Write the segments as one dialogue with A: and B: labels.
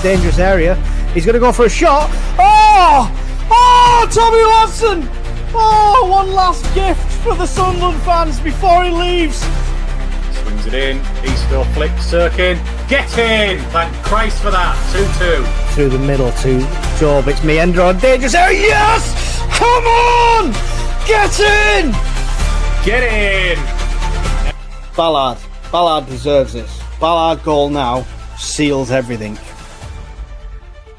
A: dangerous area. He's going to go for a shot. Oh! Oh, Tommy Watson! Oh, one last gift for the Sunderland fans before he leaves.
B: Swings it in. Eastfield flick, Sirkin. Get in! Thank Christ for that. 2-2.
A: Through the middle to Job. It's Meandro. Dangerous area. Yes! Come on! Get in!
B: Get in!
A: Ballard deserves this. Ballard goal now seals everything.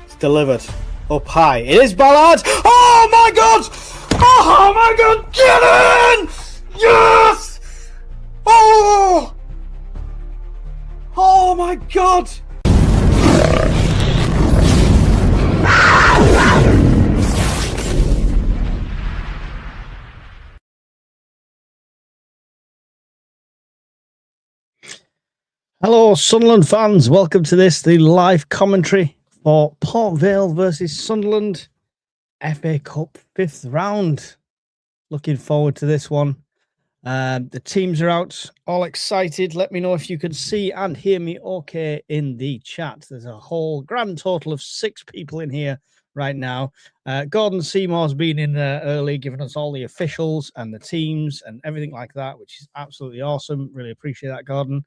A: It's delivered up high. It is Ballard. Oh my God! Oh my God! Get in! Yes! Oh! Oh my God! Hello, Sunderland fans. Welcome to the live commentary for Port Vale versus Sunderland FA Cup 5th round. Looking forward to this one. The teams are out, all excited. Let me know if you can see and hear me okay in the chat. There's a whole grand total of 6 people in here right now. Gordon Seymour's been in there early, giving us all the officials and the teams and everything like that, which is absolutely awesome. Really appreciate that, Gordon.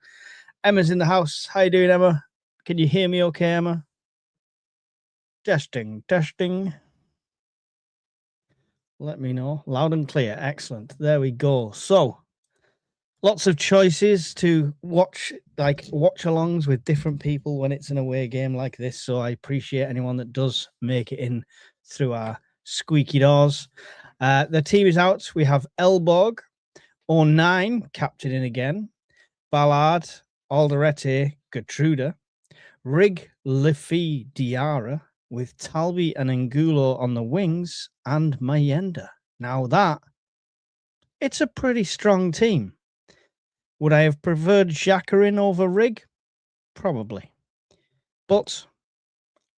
A: Emma's in the house. How you doing, Emma? Can you hear me okay, Emma? Testing. Let me know. Loud and clear. Excellent. There we go. So, lots of choices to watch, like watch-alongs with different people when it's an away game like this. So I appreciate anyone that does make it in through our squeaky doors. The team is out. We have Elborg, 09, captaining again. Ballard, Alderete, Gertruda, Rig Liffey Diarra with Talby and Angulo on the wings and Mayenda. Now it's a pretty strong team. Would I have preferred Xhaka over Rig? Probably. But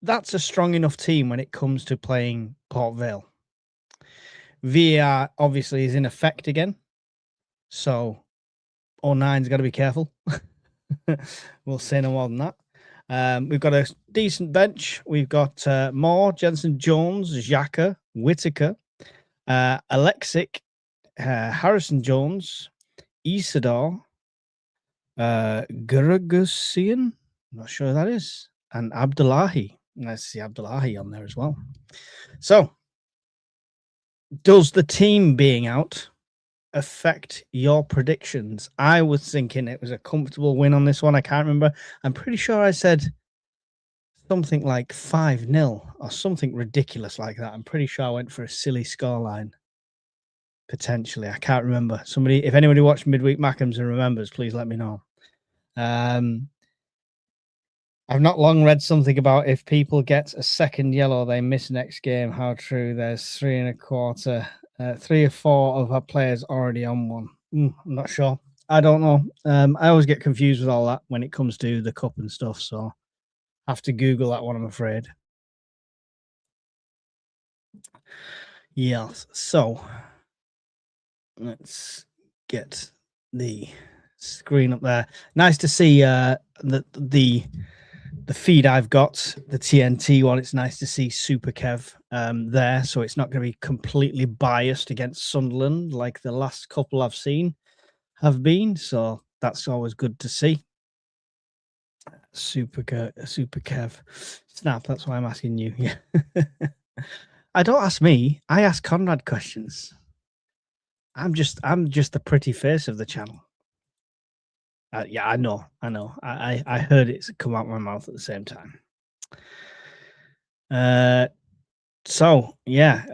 A: that's a strong enough team when it comes to playing Port Vale. VAR obviously is in effect again. So 09's got to be careful. We'll say no more than that. We've got a decent bench. We've got Moore, Jensen Jones, Xhaka, Whittaker, Alexic, Harrison Jones, Isidore, Gurgusian, I'm not sure who that is, and Abdullahi. Nice to see Abdullahi on there as well. So, does the team being out affect your predictions? I was thinking it was a comfortable win on this one. I can't remember. I'm pretty sure I said something like 5-0 or something ridiculous like that. I'm pretty sure I went for a silly scoreline. Potentially. I can't remember. Somebody, if anybody watched Midweek Mackems and remembers, please let me know. I've not long read something about if people get a second yellow, they miss next game. How true. There's 3 1/4. 3 or 4 of our players already on one. I'm not sure. I don't know. I always get confused with all that when it comes to the cup and stuff. So I have to Google that one, I'm afraid. Yes. So let's get the screen up there. Nice to see the feed I've got, the TNT one. It's nice to see Super Kev there, so it's not going to be completely biased against Sunderland like the last couple I've seen have been. So that's always good to see. Super Kev. Snap, that's why I'm asking you. Yeah. I don't ask me. I ask Conrad questions. I'm just the pretty face of the channel. Yeah, I know. I heard it come out my mouth at the same time. So yeah,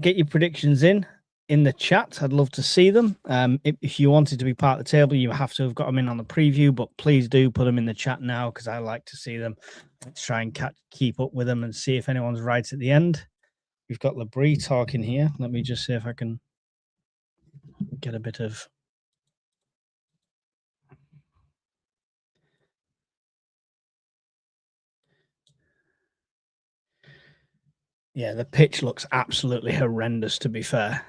A: get your predictions in the chat. I'd love to see them. If you wanted to be part of the table, you have to have got them in on the preview, but please do put them in the chat now because I like to see them. Let's try and keep up with them and see if anyone's right at the end. We've got Labrie talking here. Let me just see if I can get a bit of. Yeah, the pitch looks absolutely horrendous, to be fair.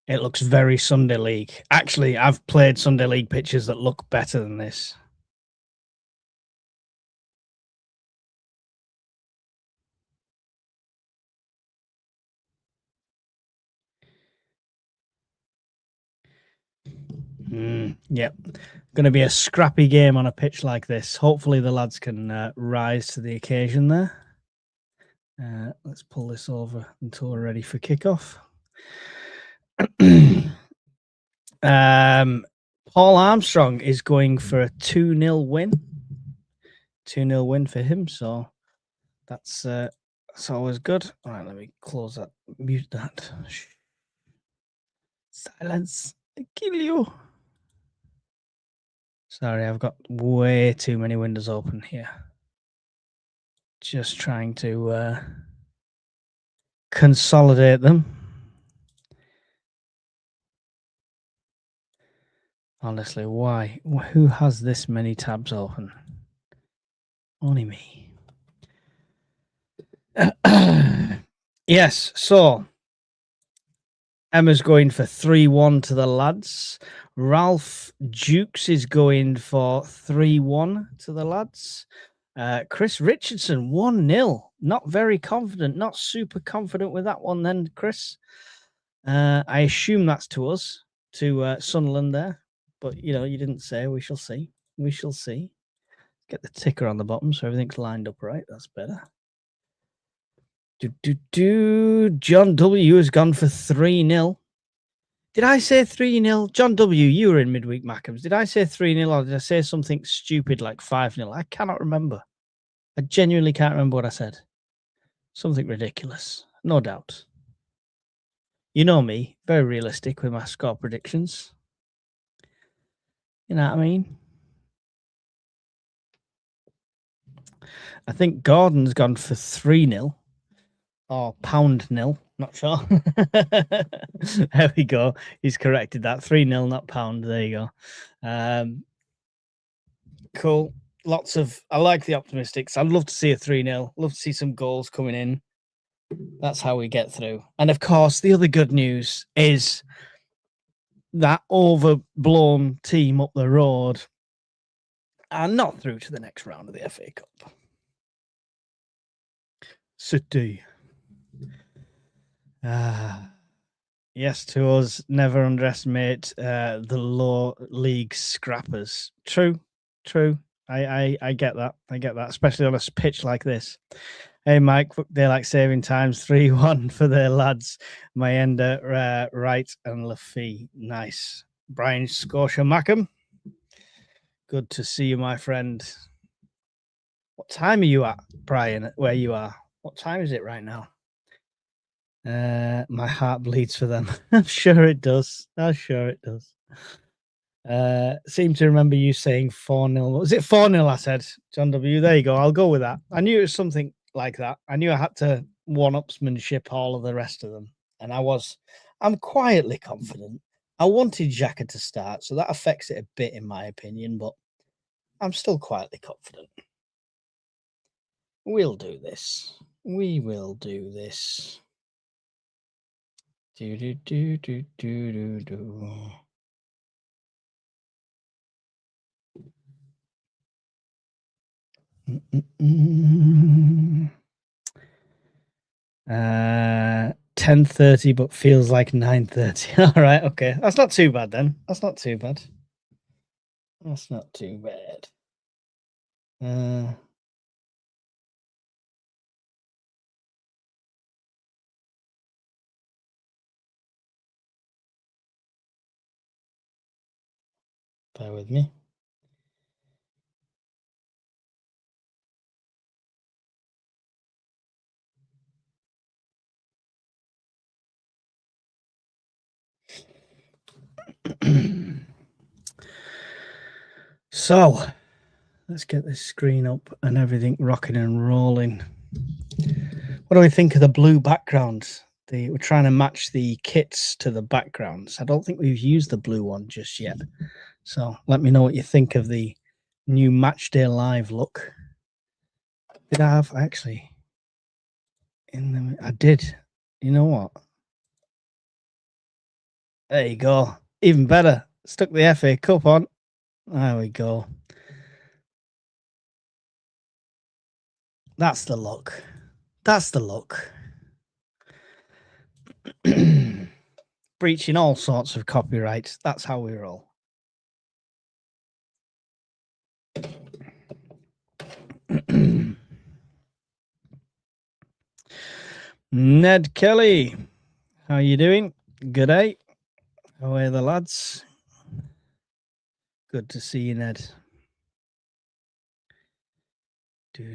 A: It looks very Sunday League. Actually, I've played Sunday League pitches that look better than this. Yep. Going to be a scrappy game on a pitch like this. Hopefully the lads can rise to the occasion there. Let's pull this over until we're ready for kickoff. Paul Armstrong is going for a 2-0 win. 2-0 win for him, so that's always good. All right, let me close that, mute that. Shh. Silence, I kill you. Sorry, I've got way too many windows open here. Just trying to consolidate them. Honestly, why? Who has this many tabs open? Only me. Yes, so Emma's going for 3-1 to the lads. Ralph Dukes is going for 3-1 to the lads. Chris Richardson, 1-0. Not very confident, not super confident with that one then, Chris. I assume that's to us, to Sunderland there. But, you know, you didn't say. We shall see. We shall see. Get the ticker on the bottom so everything's lined up right. That's better. John W. has gone for 3-0. Did I say 3-0? John W., you were in midweek Mackems. Did I say 3-0 or did I say something stupid like 5-0? I cannot remember. I genuinely can't remember what I said. Something ridiculous. No doubt. You know me, very realistic with my score predictions. You know what I mean? I think Gordon's gone for 3-0 or £0, not sure. There we go. He's corrected that. 3-0, not £. There you go. Cool. Lots of, I like the optimistics. I'd love to see a 3-0. Love to see some goals coming in. That's how we get through. And of course, the other good news is that overblown team up the road are not through to the next round of the FA Cup. City. Yes, to us, never underestimate the low league scrappers. True. I get that. I get that, especially on a pitch like this. Hey, Mike, daylight saving times 3-1 for their lads. Mayenda, Wright, and Laffey. Nice. Brian Scotia Mackham. Good to see you, my friend. What time are you at, Brian, where you are? What time is it right now? My heart bleeds for them. I'm sure it does. I'm sure it does. Seem to remember you saying 4-0. Was it 4-0 I said, John W? There you go. I'll go with that. I knew it was something like that. I knew I had to one-upsmanship all of the rest of them. And I'm quietly confident. I wanted Xhaka to start, so that affects it a bit in my opinion, but I'm still quietly confident. We'll do this. We will do this. Do. Mm-mm-mm. 10:30, but feels like 9:30. All right, okay. That's not too bad then. That's not too bad. That's not too bad. Bear with me. So, let's get this screen up and everything rocking and rolling. What do we think of the blue backgrounds? We're trying to match the kits to the backgrounds. I don't think we've used the blue one just yet. So let me know what you think of the new Matchday Live look. Did I have actually? I did. You know what? There you go. Even better. Stuck the FA Cup on. There we go. That's the look. That's the look. Breaching all sorts of copyrights. That's how we roll. Ned Kelly, how you doing? Good day. How are the lads? Good to see you, Ned. Oh,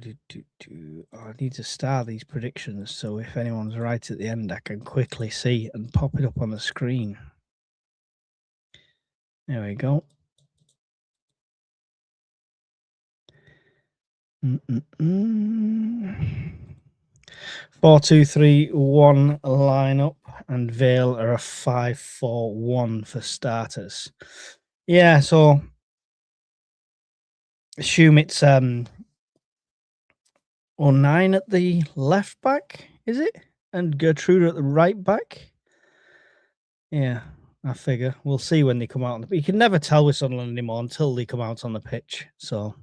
A: I need to star these predictions, so if anyone's right at the end, I can quickly see and pop it up on the screen. There we go. 4-2-3-1 lineup, and Vale are a 5-4-1 for starters. Yeah, so assume it's 09 at the left back, is it? And Gertrude at the right back. Yeah, I figure we'll see when they come out. You can never tell with Sunderland anymore until they come out on the pitch. So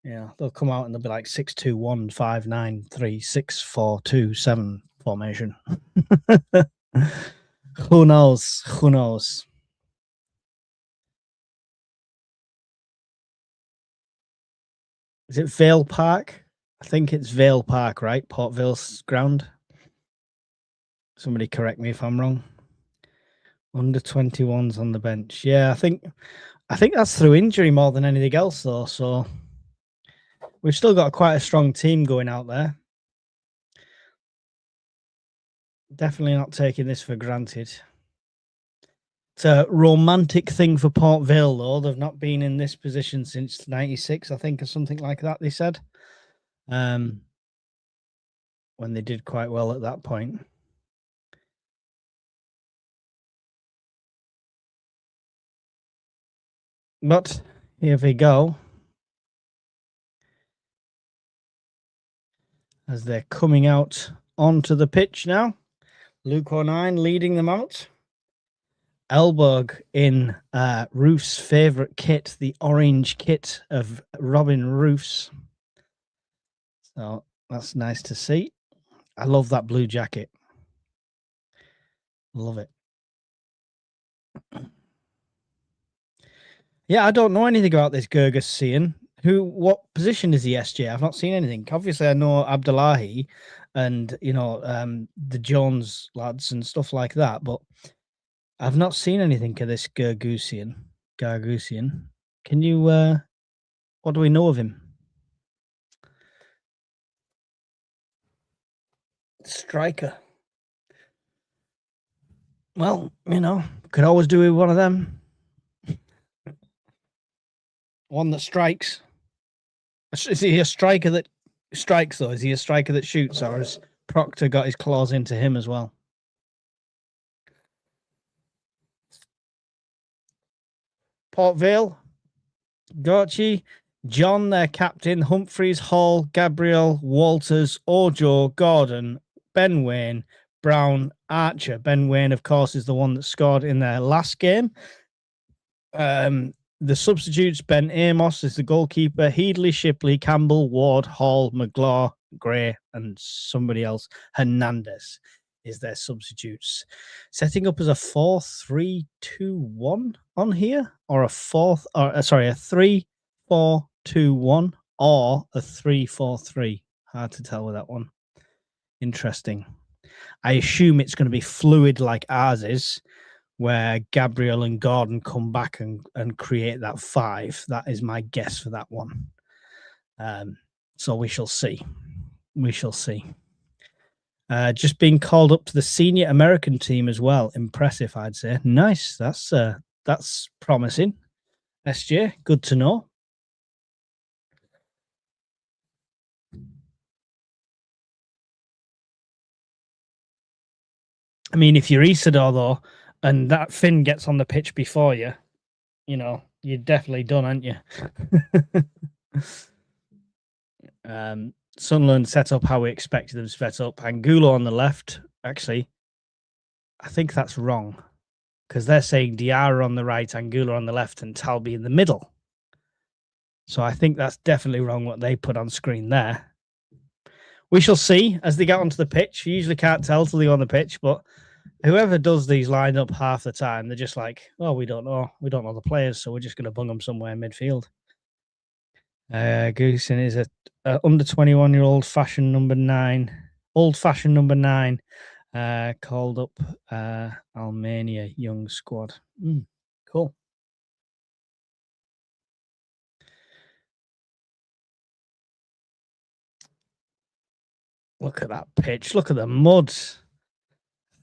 A: yeah, they'll come out and they'll be like 6-2-1, 5-9-3, 6-4-2-7 formation. Who knows? Who knows? Is it Vale Park? I think it's Vale Park, right? Port Vale's ground. Somebody correct me if I'm wrong. Under 21s on the bench. Yeah, I think that's through injury more than anything else, though. So we've still got quite a strong team going out there. Definitely not taking this for granted. It's a romantic thing for Port Vale, though. They've not been in this position since '96, I think, or something like that, they said. When they did quite well at that point. But here we go. As they're coming out onto the pitch now. Luke O'Nien leading them out. Elberg in Roof's favourite kit, the orange kit of Robin Roof's. So that's nice to see. I love that blue jacket. Love it. Yeah, I don't know anything about this Gerges Sian. What position is he, SJ? I've not seen anything. Obviously, I know Abdullahi and, you know, the Jones lads and stuff like that, but I've not seen anything of this Gergusian. Can you, what do we know of him? Striker. Well, you know, could always do with one of them. One that strikes. Is he a striker that strikes, though? Is he a striker that shoots, or has Proctor got his claws into him as well? Port Vale, Gorchi, John, their captain, Humphreys, Hall, Gabriel, Walters, Ojo, Gordon, Ben Wayne, Brown, Archer. Ben Wayne, of course, is the one that scored in their last game. The substitutes, Ben Amos is the goalkeeper, Headley, Shipley, Campbell, Ward, Hall, McGlaw, Gray, and somebody else. Hernandez is their substitutes. Setting up as a 4-3-2-1 on here, or a 3-4-2-1 or a 3-4-3. Hard to tell with that one. Interesting. I assume it's going to be fluid like ours is, where Gabriel and Gordon come back and create that 5. That is my guess for that one. So we shall see. We shall see. Just being called up to the senior American team as well. Impressive, I'd say. Nice. That's promising. SJ, good to know. I mean, if you're Isidore, though, and that Finn gets on the pitch before you, you know, you're definitely done, aren't you? Sunderland set up how we expected them to set up. Angulo on the left. Actually, I think that's wrong, because they're saying Diarra on the right, Angulo on the left, and Talby in the middle. So I think that's definitely wrong what they put on screen there. We shall see as they get onto the pitch. You usually can't tell till they go on the pitch, but whoever does these line up half the time, they're just like, oh, we don't know. We don't know the players, so we're just going to bung them somewhere in midfield. Goosen is a under 21-year-old fashion number 9. Old-fashioned number 9. Called up Almania young squad. Cool. Look at that pitch. Look at the mud.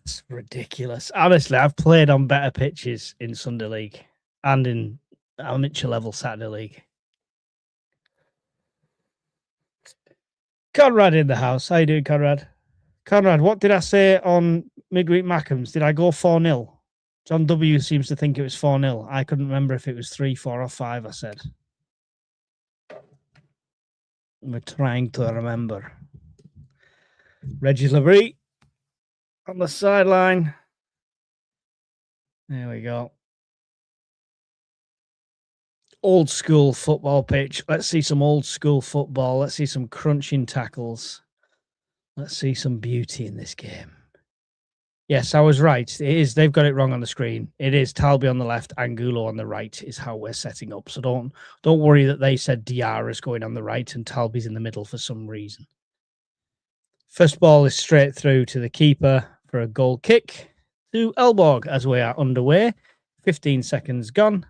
A: It's ridiculous. Honestly, I've played on better pitches in Sunday League and in amateur level Saturday League. Conrad in the house. How you doing, Conrad? Conrad, what did I say on midweek Mackems? Did I go 4-0? John W seems to think it was 4-0. I couldn't remember if it was 3, 4, or 5, I said. We're trying to remember. Reggie Labrie on the sideline. There we go. Old school football pitch. Let's see some old school football. Let's see some crunching tackles. Let's see some beauty in this game. Yes, I was right. It is. They've got it wrong on the screen. It is Talby on the left, Angulo on the right is how we're setting up. So don't worry that they said Diarra's going on the right and Talby's in the middle for some reason. First ball is straight through to the keeper for a goal kick to Elborg as we are underway. 15 seconds gone.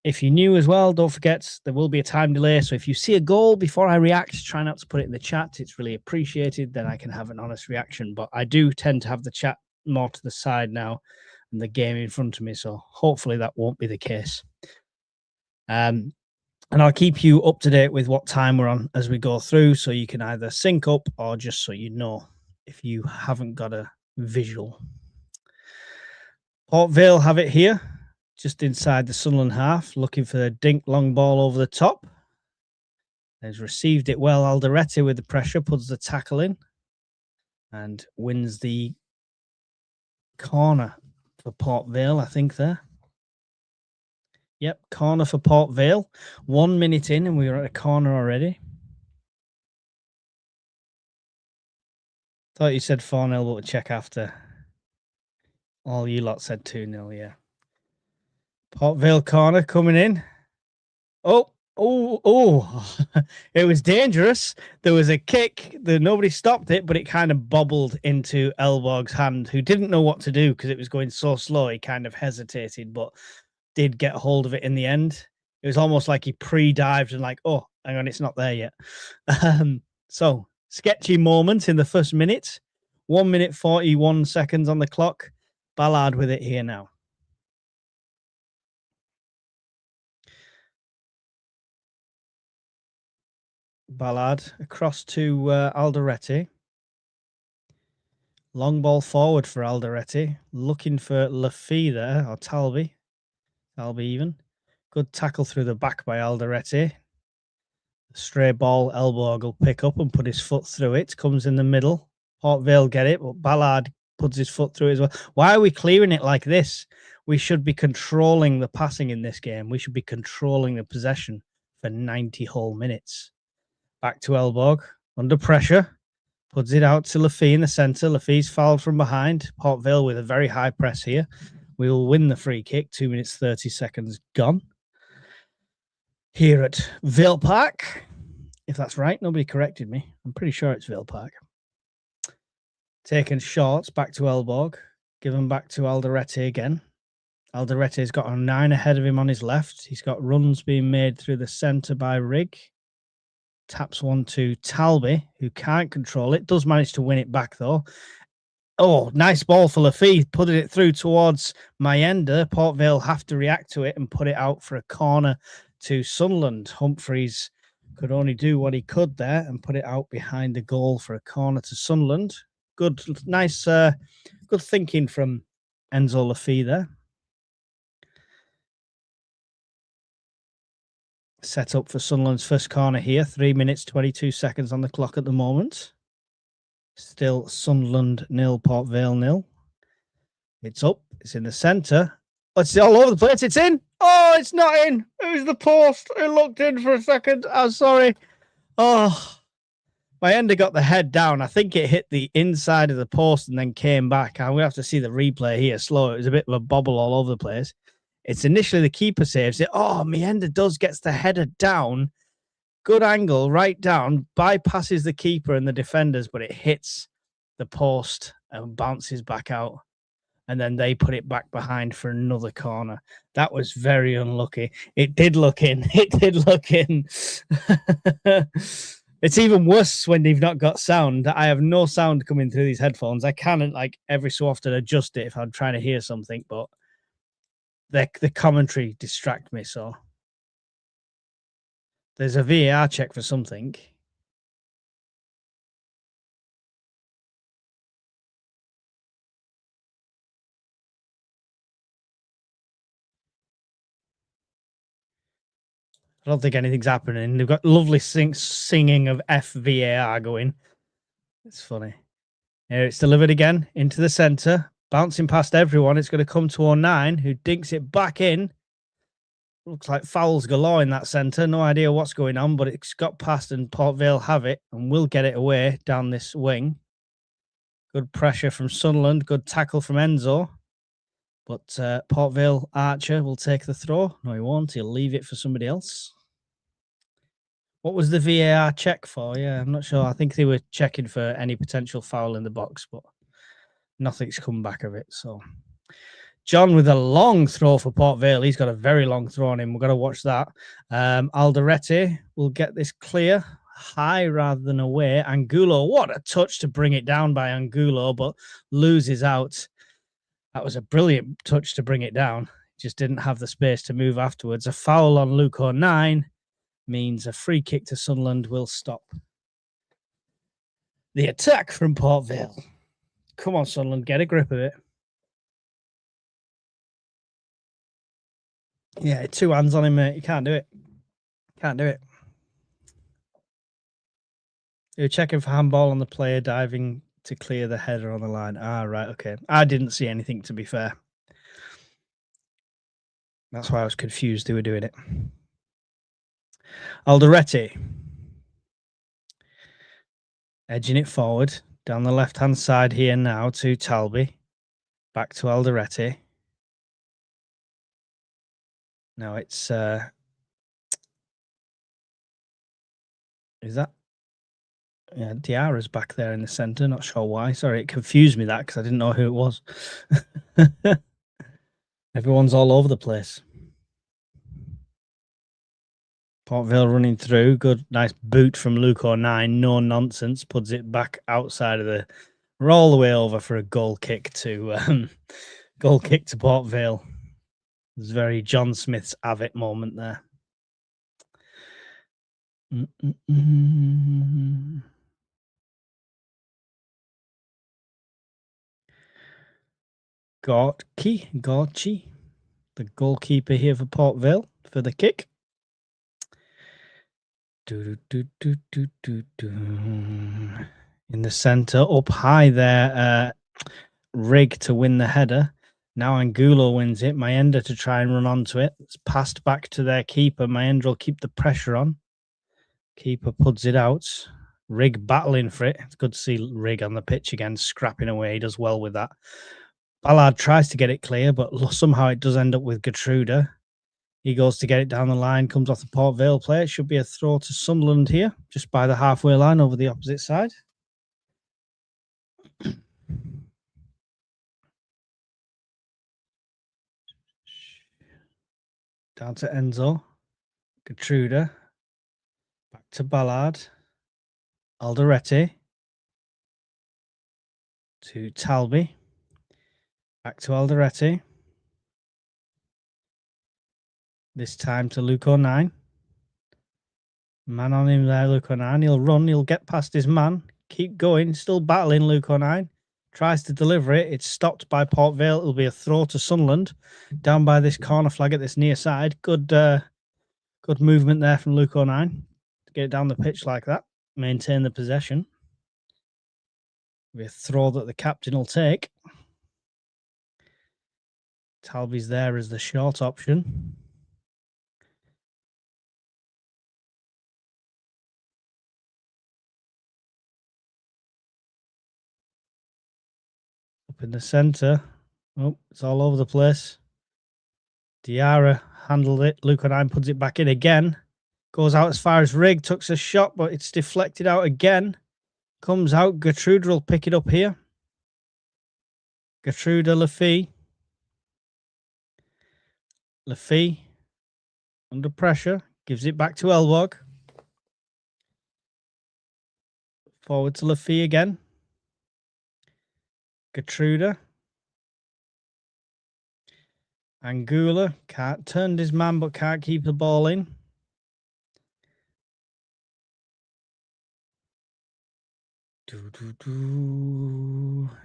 A: If you're new as well, don't forget there will be a time delay. So if you see a goal before I react, try not to put it in the chat. It's really appreciated. Then I can have an honest reaction. But I do tend to have the chat more to the side now and the game in front of me. So hopefully that won't be the case. And I'll keep you up to date with what time we're on as we go through. So you can either sync up or just so you know if you haven't got a visual. Port Vale have it here. Just inside the Sunderland half, looking for the dink long ball over the top. Has received it well. Alderete with the pressure, puts the tackle in and wins the corner for Port Vale, I think there. Yep, corner for Port Vale. 1 minute in and we were at a corner already. Thought you said 4-0, but we'll check after. All you lot said 2-0, yeah. Port Vale corner coming in. Oh, it was dangerous. There was a kick. Nobody stopped it, but it kind of bobbled into Elborg's hand, who didn't know what to do because it was going so slow. He kind of hesitated, but did get hold of it in the end. It was almost like he pre-dived and like, oh, hang on, it's not there yet. So, sketchy moment in the first minute. 1 minute, 41 seconds on the clock. Ballard with it here now. Ballard across to Alderete. Long ball forward for Alderete. Looking for Lafie there, or Talby. Talby even. Good tackle through the back by Alderete. Stray ball, Elborg will pick up and put his foot through it. Comes in the middle. Port Vale get it, but Ballard puts his foot through it as well. Why are we clearing it like this? We should be controlling the passing in this game. We should be controlling the possession for 90 whole minutes. Back to Elborg, under pressure, puts it out to Lafie in the centre. Lafie's fouled from behind. Port Vale with a very high press here. We will win the free kick. 2 minutes, 30 seconds gone. Here at Vale Park, if that's right. Nobody corrected me. I'm pretty sure it's Vale Park. Taken short, back to Elborg. Given back to Alderete again. Alderete's got a 9 ahead of him on his left. He's got runs being made through the centre by Rigg. Taps one to Talby, who can't control it. Does manage to win it back, though. Oh, nice ball for Lafie. Putting it through towards Mayenda. Port Vale have to react to it and put it out for a corner to Sunderland. Humphreys could only do what he could there and put it out behind the goal for a corner to Sunderland. Good, nice, good thinking from Enzo Lafie there. Set up for Sunderland's first corner here. 3 minutes, 22 seconds on the clock at the moment. Still Sunderland 0, Port Vale 0. It's up. It's in the centre. Oh, it's all over the place. It's in. Oh, it's not in. It was the post. It looked in for a second. I'm sorry. Oh, my ender got the head down. I think it hit the inside of the post and then came back. I'm going to have to see the replay here slow. It was a bit of a bobble all over the place. It's initially the keeper saves it. Oh, Meander gets the header down. Good angle, right down, bypasses the keeper and the defenders, but it hits the post and bounces back out. And then they put it back behind for another corner. That was very unlucky. It did look in. It did look in. It's even worse when you've not got sound. I have no sound coming through these headphones. I can, like, every so often adjust it if I'm trying to hear something, but the commentary distract me. So there's a VAR check for something. I don't think anything's happening. They've got lovely singing of FVAR going. It's funny. Here it's delivered again into the centre, bouncing past everyone. It's going to come to 09, who dinks it back in. Looks like fouls galore in that centre. No idea what's going on, but it's got past and Port Vale have it and will get it away down this wing. Good pressure from Sunderland. Good tackle from Enzo. But Port Vale Archer will take the throw. No, he won't. He'll leave it for somebody else. What was the VAR check for? Yeah, I'm not sure. I think they were checking for any potential foul in the box, but nothing's come back of it. So John with a long throw for Port Vale. He's got a very long throw on him. We've got to watch that. Alderete will get this clear. High rather than away. Angulo, what a touch to bring it down by Angulo, but loses out. That was a brilliant touch to bring it down. Just didn't have the space to move afterwards. A foul on Luke 09 means a free kick to Sunderland will stop the attack from Port Vale. Come on, Sunderland, get a grip of it. Yeah, 2 hands on him, mate. You can't do it. Can't do it. You're checking for handball on the player diving to clear the header on the line. Ah, right, okay. I didn't see anything, to be fair. That's why I was confused they were doing it. Alderete. Edging it forward. Down the left-hand side here now to Talby. Back to Alderete. Now it's... is that... Yeah, Diarra's back there in the centre. Not sure why. Sorry, it confused me that because I didn't know who it was. Everyone's all over the place. Port Vale running through. Good, nice boot from Luke 09. No nonsense. Puts it back outside of the... We're all the way over for a goal kick to Port Vale. It was very John Smith's Avett moment there. Gorchi, the goalkeeper here for Port Vale for the kick. In the centre, up high there, Rig to win the header. Now Angulo wins it. Meander to try and run onto it. It's passed back to their keeper. Meander will keep the pressure on. Keeper puts it out. Rig battling for it. It's good to see Rig on the pitch again, scrapping away. He does well with that. Ballard tries to get it clear, but somehow it does end up with Gertruda. He goes to get it down the line, comes off the Port Vale play. It should be a throw to Sunderland here, just by the halfway line over the opposite side. Down to Enzo. Gertruda. Back to Ballard. Alderete. To Talby. Back to Alderete. This time to Luke 09. Man on him there, Luke 09. He'll run. He'll get past his man. Keep going. Still battling, Luke 09. Tries to deliver it. It's stopped by Port Vale. It'll be a throw to Sunderland. Down by this corner flag at this near side. Good movement there from Luke 09. To get it down the pitch like that. Maintain the possession. It'll be a throw that the captain will take. Talby's there as the short option. Up in the centre. Oh, it's all over the place. Diarra handled it. Luke and I puts it back in again. Goes out as far as Rig. Tucks a shot, but it's deflected out again. Comes out. Gertrude will pick it up here. Gertrude Lafee. Lafee under pressure. Gives it back to Elwog. Forward to Lafee again. Gertrude. Angula can't turned his man, but can't keep the ball in.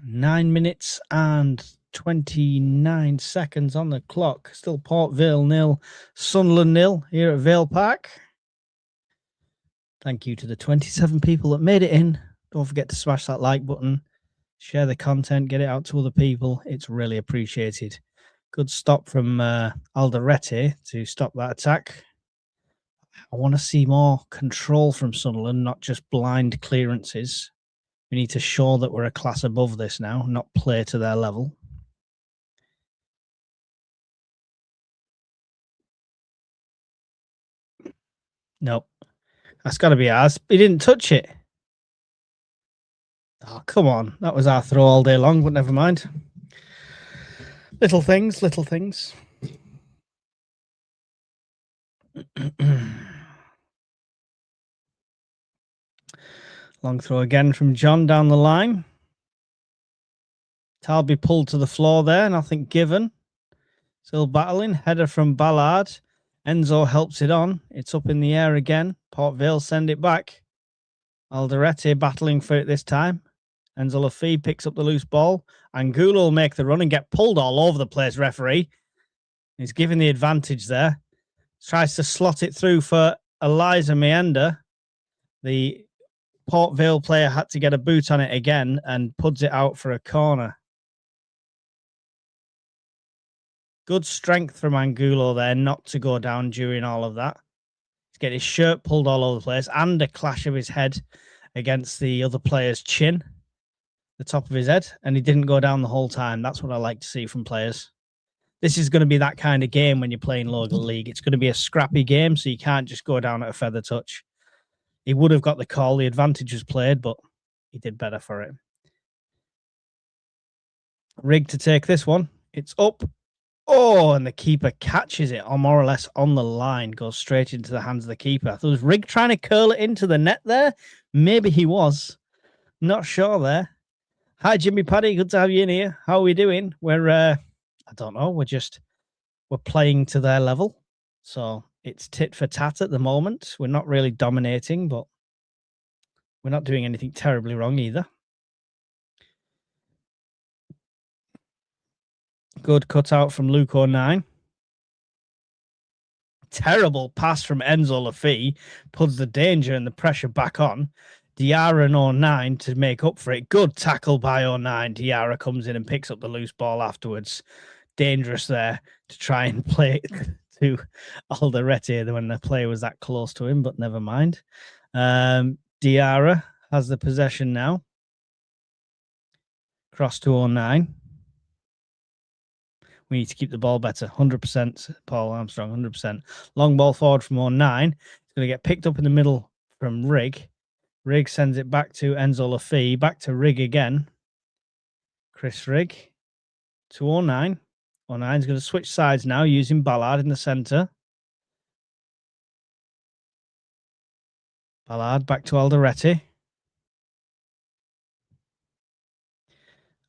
A: 9 minutes and 29 seconds on the clock. Still Port Vale 0, Sunderland 0 here at Vale Park. Thank you to the 27 people that made it in. Don't forget to smash that like button. Share the content. Get it out to other people. It's really appreciated. Good stop from Alderete to stop that attack. I want to see more control from Sunderland, not just blind clearances. We need to show that we're a class above this now, not play to their level. Nope. That's got to be ours. He didn't touch it. Oh, come on. That was our throw all day long, but never mind. Little things, little things. Long throw again from John down the line. Talby pulled to the floor there, nothing given. Still battling. Header from Ballard. Enzo helps it on. It's up in the air again. Port Vale send it back. Alderete battling for it this time. Enzo Lafee picks up the loose ball. Angulo will make the run and get pulled all over the place, referee. He's given the advantage there. Tries to slot it through for Eliza Meander. The Port Vale player had to get a boot on it again and puts it out for a corner. Good strength from Angulo there not to go down during all of that. He's getting his shirt pulled all over the place and a clash of his head against the other player's chin, the top of his head, and he didn't go down the whole time. That's what I like to see from players. This is going to be that kind of game when you're playing local league. It's going to be a scrappy game, so you can't just go down at a feather touch. He would have got the call. The advantage was played, but he did better for it. Rig to take this one. It's up. Oh, and the keeper catches it, or more or less on the line, goes straight into the hands of the keeper. I thought, was Rig trying to curl it into the net there? Maybe he was. Not sure there. Hi, Jimmy Paddy. Good to have you in here. How are we doing? We're, I don't know. We're playing to their level. So it's tit for tat at the moment. We're not really dominating, but we're not doing anything terribly wrong either. Good cutout from Luke 09. Terrible pass from Enzo Lafee. Puts the danger and the pressure back on. Diarra and 09 to make up for it. Good tackle by 09. Diarra comes in and picks up the loose ball afterwards. Dangerous there to try and play it to Alderete when the player was that close to him, but never mind. Diarra has the possession now. Cross to 09. We need to keep the ball better. 100%, Paul Armstrong, 100%. Long ball forward from 09. It's going to get picked up in the middle from Rig. Rig sends it back to Enzo Lafee. Back to Rig again. Chris Rig to 09. 09 is going to switch sides now using Ballard in the centre. Ballard back to Alderete.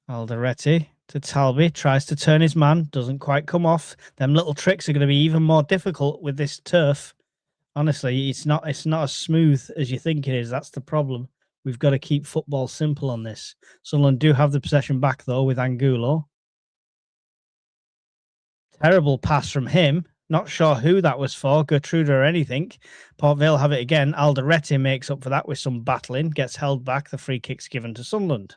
A: Alderete to Talby. Tries to turn his man. Doesn't quite come off. Them little tricks are going to be even more difficult with this turf. Honestly, it's not as smooth as you think it is. That's the problem. We've got to keep football simple on this. Sunderland do have the possession back, though, with Angulo. Terrible pass from him. Not sure who that was for, Gertrude or anything. Port Vale have it again. Alderete makes up for that with some battling. Gets held back. The free kick's given to Sunderland.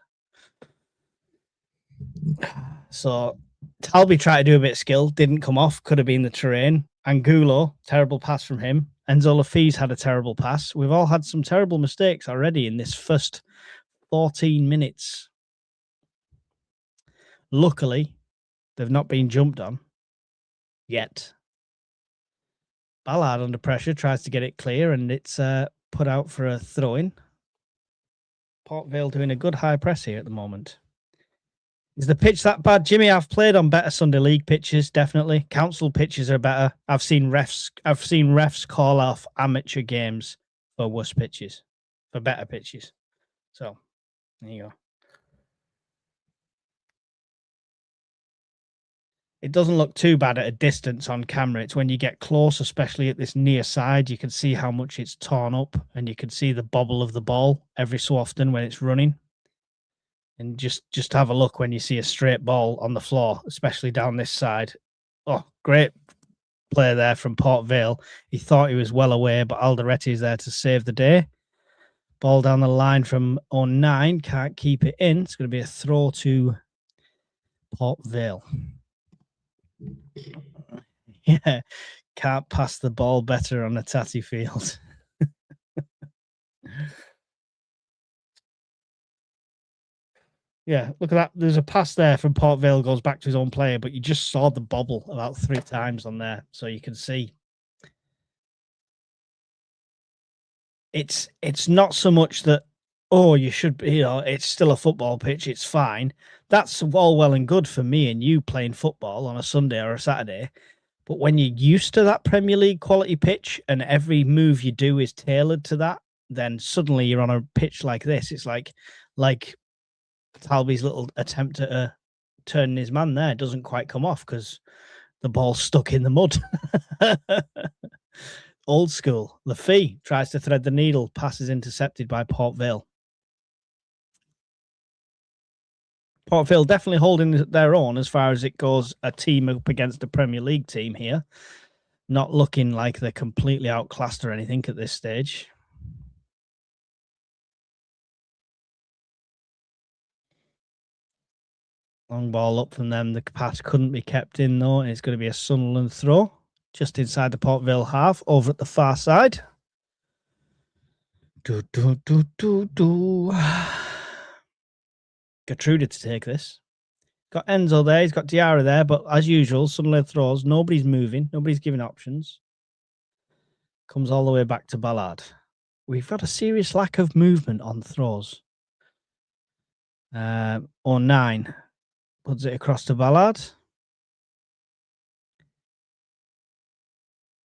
A: So Talby tried to do a bit of skill. Didn't come off. Could have been the terrain. Angulo, terrible pass from him. Enzo Lafee's had a terrible pass. We've all had some terrible mistakes already in this first 14 minutes. Luckily, they've not been jumped on. yet. Ballard under pressure, tries to get it clear, and it's put out for a throw-in. Port Vale doing a good high press here at the moment. Is the pitch that bad? Jimmy, I've played on better Sunday League pitches, definitely. Council pitches are better. I've seen refs call off amateur games for worse pitches, for better pitches. So, there you go. It doesn't look too bad at a distance on camera. It's when you get close, especially at this near side, you can see how much it's torn up, and you can see the bobble of the ball every so often when it's running. And just have a look when you see a straight ball on the floor, especially down this side. Oh, great play there from Port Vale. He thought he was well away, but Alderete is there to save the day. Ball down the line from 09. Can't keep it in. It's going to be a throw to Port Vale. Yeah, can't pass the ball better on a tatty field. Yeah, look at that. There's a pass there from Port Vale, goes back to his own player, but you just saw the bobble about 3 times on there. So you can see it's not so much that, oh, you should be, it's still a football pitch, it's fine. That's all well and good for me and you playing football on a Sunday or a Saturday. But when you're used to that Premier League quality pitch and every move you do is tailored to that, then suddenly you're on a pitch like this. It's like Talby's little attempt at turning his man there doesn't quite come off because the ball's stuck in the mud. Old school. Lafee tries to thread the needle. Pass is intercepted by Port Vale. Port Vale definitely holding their own as far as it goes, a team up against a Premier League team here. Not looking like they're completely outclassed or anything at this stage. Long ball up from them. The pass couldn't be kept in, though. And it's going to be a Sunderland throw just inside the Port Vale half over at the far side. Gertrude to take this. Got Enzo there. He's got Diarra there. But as usual, Sunderland throws. Nobody's moving. Nobody's giving options. Comes all the way back to Ballard. We've got a serious lack of movement on throws. 09. Puts it across to Ballard.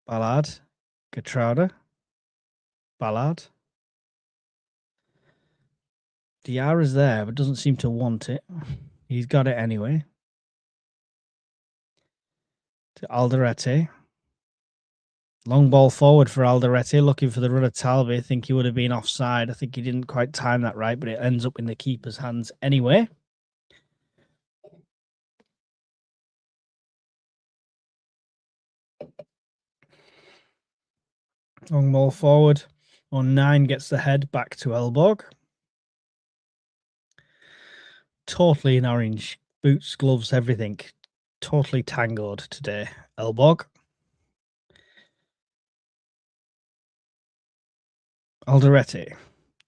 A: Ballard. Gertrude. Ballard. Diarra's there, but doesn't seem to want it. He's got it anyway. To Alderete. Long ball forward for Alderete, looking for the run of Talby. I think he would have been offside. I think he didn't quite time that right, but it ends up in the keeper's hands anyway. Long ball forward. 09 gets the head back to Elborg. Totally in orange. Boots, gloves, everything. Totally tangoed today. Elborg. Alderete.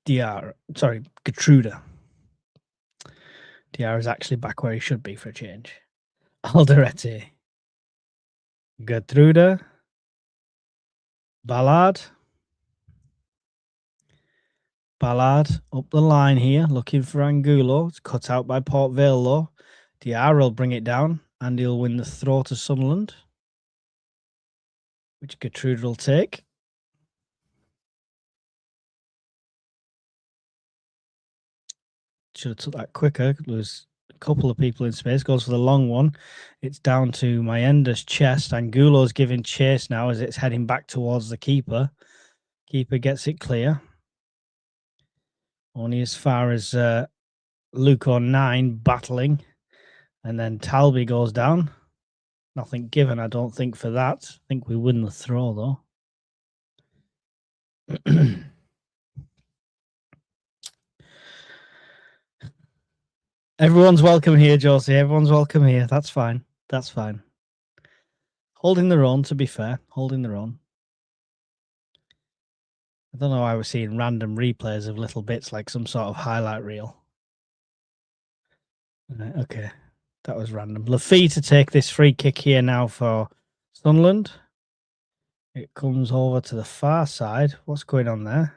A: Diarra. Sorry, Gertrude. Diarra is actually back where he should be for a change. Alderete. Gertrude. Ballard. Ballard up the line here, looking for Angulo. It's cut out by Port Vale, though. Diarra will bring it down, and he'll win the throw to Sunderland, which Gertrude will take. Should have took that quicker. There's a couple of people in space. Goes for the long one. It's down to Mayenda's chest. Angulo's giving chase now as it's heading back towards the keeper. Keeper gets it clear. Only as far as Luke 09 battling. And then Talby goes down. Nothing given, I don't think, for that. I think we win the throw, though. Everyone's welcome here, Josie. Everyone's welcome here. That's fine. That's fine. Holding their own, to be fair. Holding their own. I don't know why we're seeing random replays of little bits like some sort of highlight reel. Okay. That was random. Lafee to take this free kick here now for Sunderland. It comes over to the far side. What's going on there?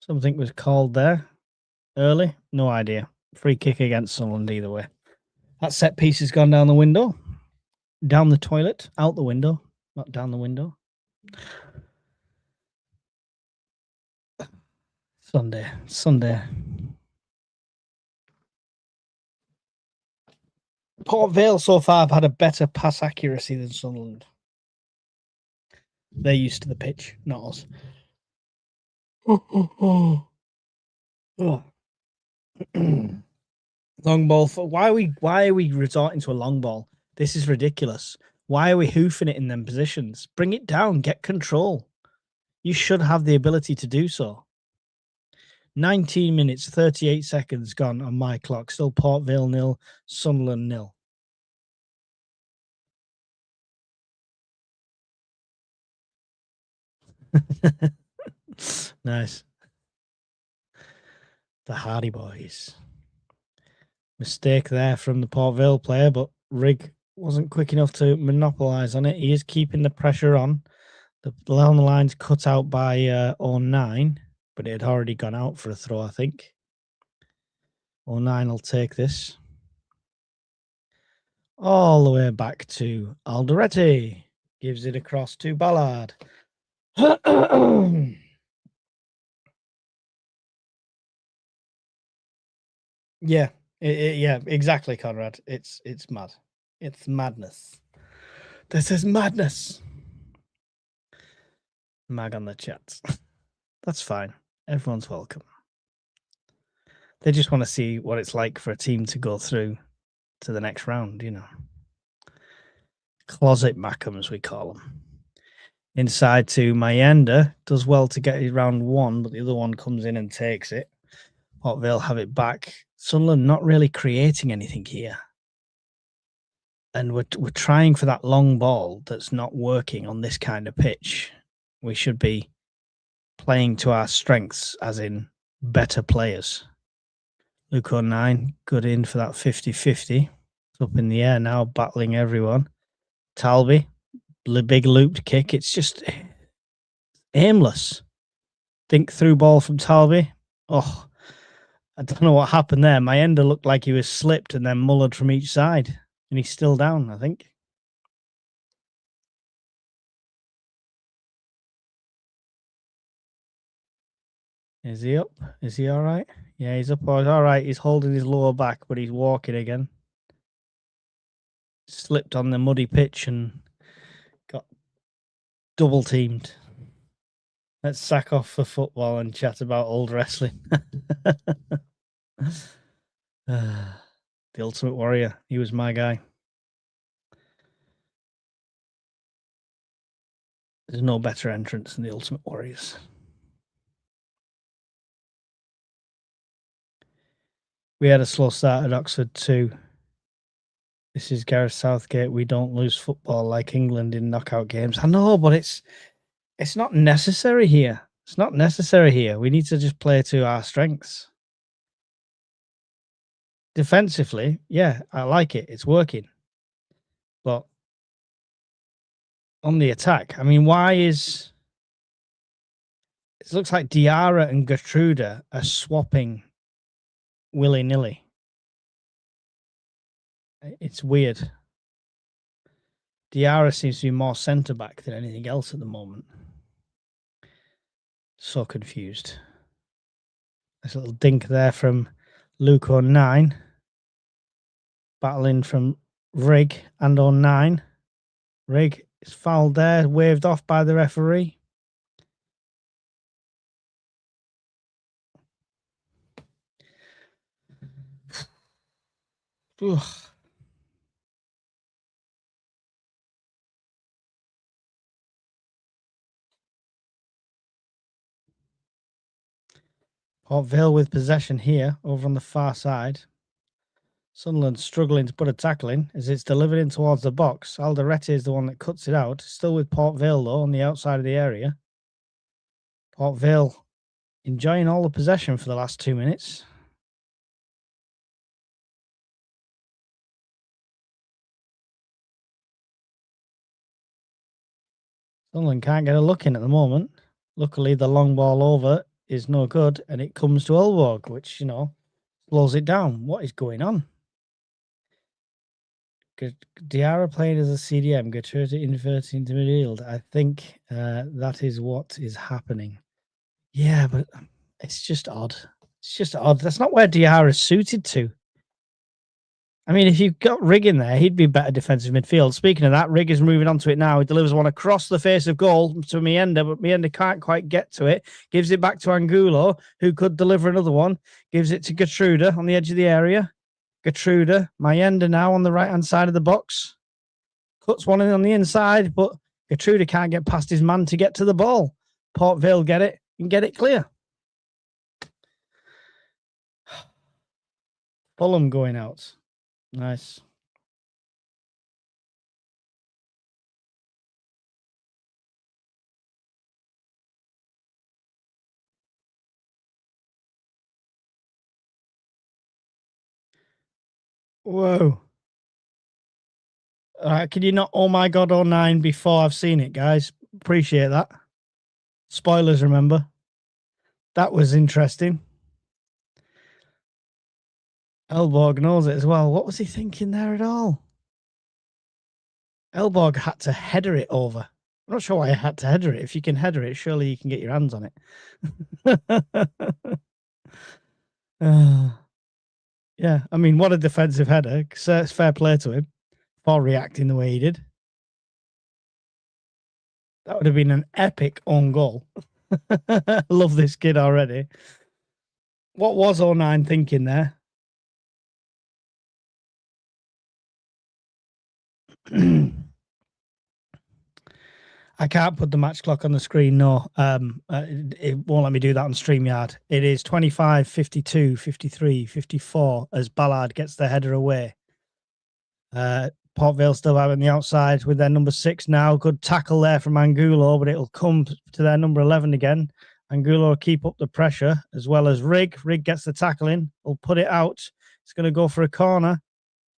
A: Something was called there early. No idea. Free kick against Sunderland either way. That set piece has gone down the window. Down the toilet. Out the window. Not down the window. Sunday. Port Vale so far have had a better pass accuracy than Sunderland. They're used to the pitch, not us. Oh. Long ball. Why are we resorting to a long ball? This is ridiculous. Why are we hoofing it in them positions? Bring it down. Get control. You should have the ability to do so. 19 minutes, 38 seconds gone on my clock. Still Port Vale 0, Sunderland 0. Nice. The Hardy Boys. Mistake there from the Port Vale player, but Rigg wasn't quick enough to monopolise on it. He is keeping the pressure on. The long line's cut out by 09, but it had already gone out for a throw, I think. 09 will take this. All the way back to Alderete. Gives it across to Ballard. Yeah, yeah, exactly, Conrad. It's mad. It's madness. This is madness. Mag on the chat. That's fine. Everyone's welcome. They just want to see what it's like for a team to go through to the next round, you know. Closet Mackhams, we call them. Inside to Mayenda. Does well to get it round one, but the other one comes in and takes it. Port Vale have it back. Sunderland not really creating anything here. And we're trying for that long ball that's not working on this kind of pitch. We should be playing to our strengths, as in better players. Luke 09, good in for that 50-50. It's up in the air now, battling everyone. Talby, the big looped kick. It's just aimless. Think through ball from Talby. Oh, I don't know what happened there. Mayenda looked like he was slipped and then mullered from each side. And he's still down, I think. Is he up? Is he all right? Yeah, he's up. Oh, all right. He's holding his lower back, but he's walking again. Slipped on the muddy pitch and got double teamed. Let's sack off for football and chat about old wrestling. The Ultimate Warrior. He was my guy. There's no better entrance than the Ultimate Warriors. We had a slow start at Oxford too. This is Gareth Southgate. We don't lose football like England in knockout games. I know, but it's not necessary here. It's not necessary here. We need to just play to our strengths. Defensively, yeah, I like it. It's working. But on the attack, I mean, why is... It looks like Diarra and Gertruda are swapping willy-nilly. It's weird. Diarra seems to be more centre-back than anything else at the moment. So confused. There's a little dink there from Luke 09. Battling from Rigg and 09. Rigg is fouled there, waved off by the referee. Ugh. Port Vale with possession here, over on the far side. Sunderland struggling to put a tackle in as it's delivered in towards the box. Alderete is the one that cuts it out. Still with Port Vale, though, on the outside of the area. Port Vale enjoying all the possession for the last 2 minutes. Sunderland can't get a look in at the moment. Luckily, the long ball over is no good, and it comes to Elborg, which, you know, slows it down. What is going on? Diarra playing as a CDM, Gertrude inverted into midfield. I think that is what is happening. Yeah, but it's just odd. It's just odd. That's not where Diarra is suited to. I mean, if you've got Rigg in there, he'd be better defensive midfield. Speaking of that, Rigg is moving on to it now. He delivers one across the face of goal to Mienda, but Mienda can't quite get to it. Gives it back to Angulo, who could deliver another one. Gives it to Gertrude on the edge of the area. Gertrude, Mienda now on the right-hand side of the box. Cuts one in on the inside, but Gertrude can't get past his man to get to the ball. Port Vale get it and get it clear. Fulham going out. Nice. Whoa. Can you not, oh my God, 09 before I've seen it, guys? Appreciate that. Spoilers, remember. That was interesting. Elborg knows it as well. What was he thinking there at all? Elborg had to header it over. I'm not sure why he had to header it. If you can header it, surely you can get your hands on it. Yeah, I mean, what a defensive header. It's fair play to him for reacting the way he did. That would have been an epic own goal. Love this kid already. What was 09 thinking there? I can't put the match clock on the screen, no. It won't let me do that on StreamYard. It is 25, 52, 53, 54 as Ballard gets the header away. Port Vale still out on the outside with their number 6 now. Good tackle there from Angulo, but it'll come to their number 11 again. Angulo will keep up the pressure as well as Rigg. Rigg gets the tackle in. Will put it out. It's going to go for a corner.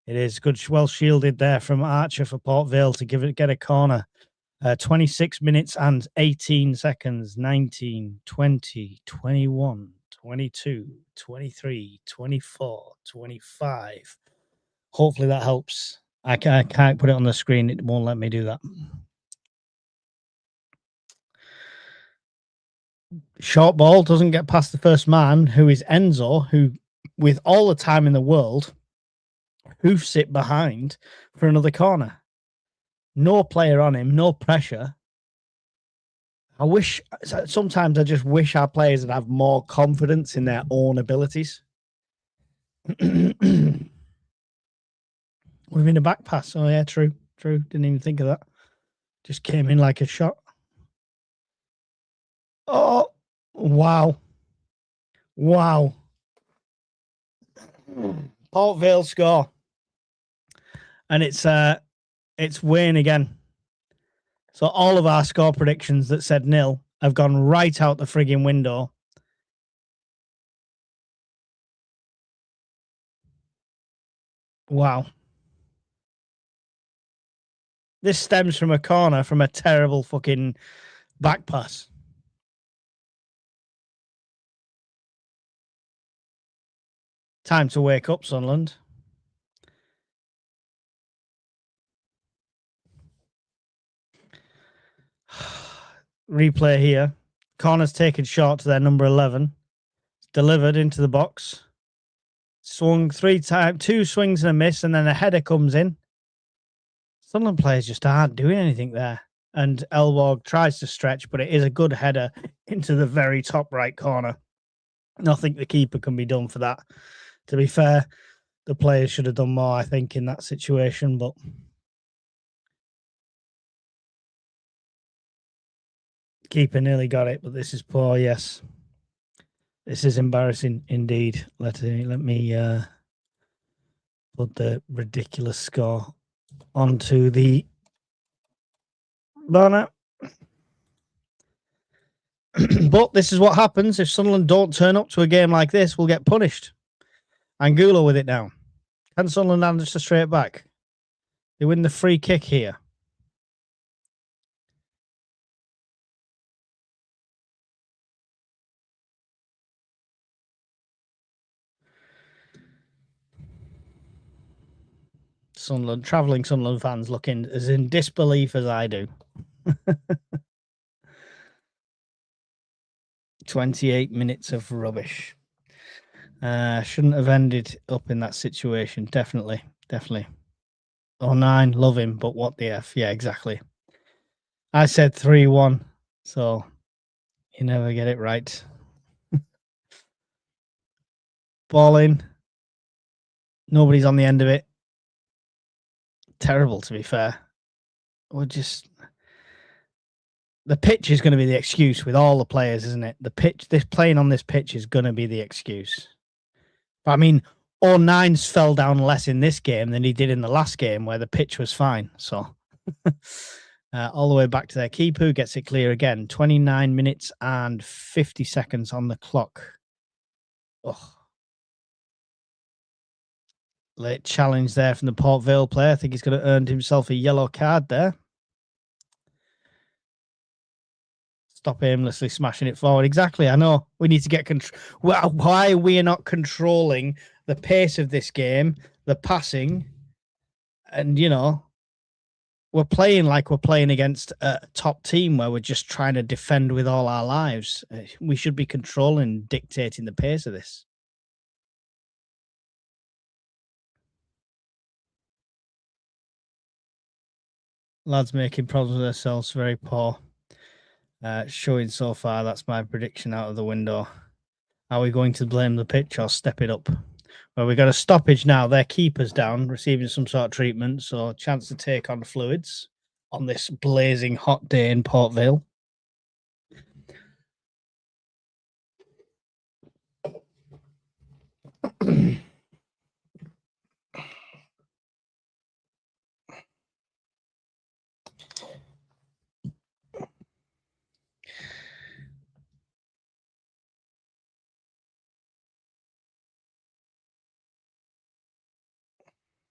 A: It is good, well shielded there from Archer for Port Vale to get a corner. 26 minutes and 18 seconds. 19, 20, 21, 22, 23, 24, 25. Hopefully that helps. I can't put it on the screen. It won't let me do that. Short ball doesn't get past the first man, who is Enzo, who, with all the time in the world, hoofs it behind for another corner. No player on him, no pressure. Sometimes I just wish our players would have more confidence in their own abilities. Would have been a back pass. Oh, yeah, true. Didn't even think of that. Just came in like a shot. Oh, wow. Port Vale score. And it's Wayne again. So all of our score predictions that said 0 have gone right out the frigging window. Wow. This stems from a corner from a terrible fucking back pass. Time to wake up, Sunderland. Replay here. Corner's taken short to their number 11. Delivered into the box. Swung 3 times, 2 swings and a miss, and then a header comes in. Sunderland players just aren't doing anything there. And Elborg tries to stretch, but it is a good header into the very top right corner. Nothing the keeper can be done for that. To be fair, the players should have done more, I think, in that situation, but keeper nearly got it, but this is poor, yes. This is embarrassing indeed. Let me put the ridiculous score onto the banner. But this is what happens if Sunderland don't turn up to a game like this. We'll get punished. Angulo with it now. Can Sunderland land just a straight back? They win the free kick here. Sunderland, travelling Sunderland fans looking as in disbelief as I do. 28 minutes of rubbish. Shouldn't have ended up in that situation. Definitely. 09, love him, but what the F? Yeah, exactly. I said 3-1, so you never get it right. Ball in. Nobody's on the end of it. Terrible, to be fair. We're just... The pitch is going to be the excuse with all the players, isn't it? The pitch, playing on this pitch is going to be the excuse. But I mean, 09's fell down less in this game than he did in the last game where the pitch was fine. So all the way back to their keeper, who gets it clear again. 29 minutes and 50 seconds on the clock. Oh. Late challenge there from the Port Vale player. I think he's going to earn himself a yellow card there. Stop aimlessly smashing it forward. Exactly. I know we need to get control. Why we are not controlling the pace of this game, the passing, and we're playing like we're playing against a top team where we're just trying to defend with all our lives. We should be controlling, dictating the pace of this. Lads making problems with themselves, very poor. Showing so far, that's my prediction out of the window. Are we going to blame the pitch or step it up? Well, we got a stoppage now. Their keeper's down, receiving some sort of treatment, so chance to take on fluids on this blazing hot day in Port Vale.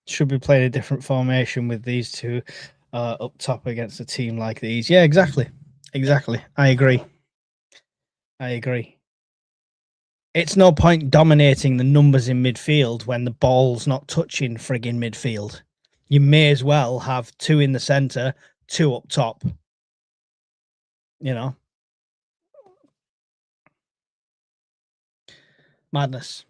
A: Should be playing a different formation with these two up top against a team like these. Yeah, exactly. I agree. It's no point dominating the numbers in midfield when the ball's not touching frigging midfield. You may as well have 2 in the centre, 2 up top. Madness.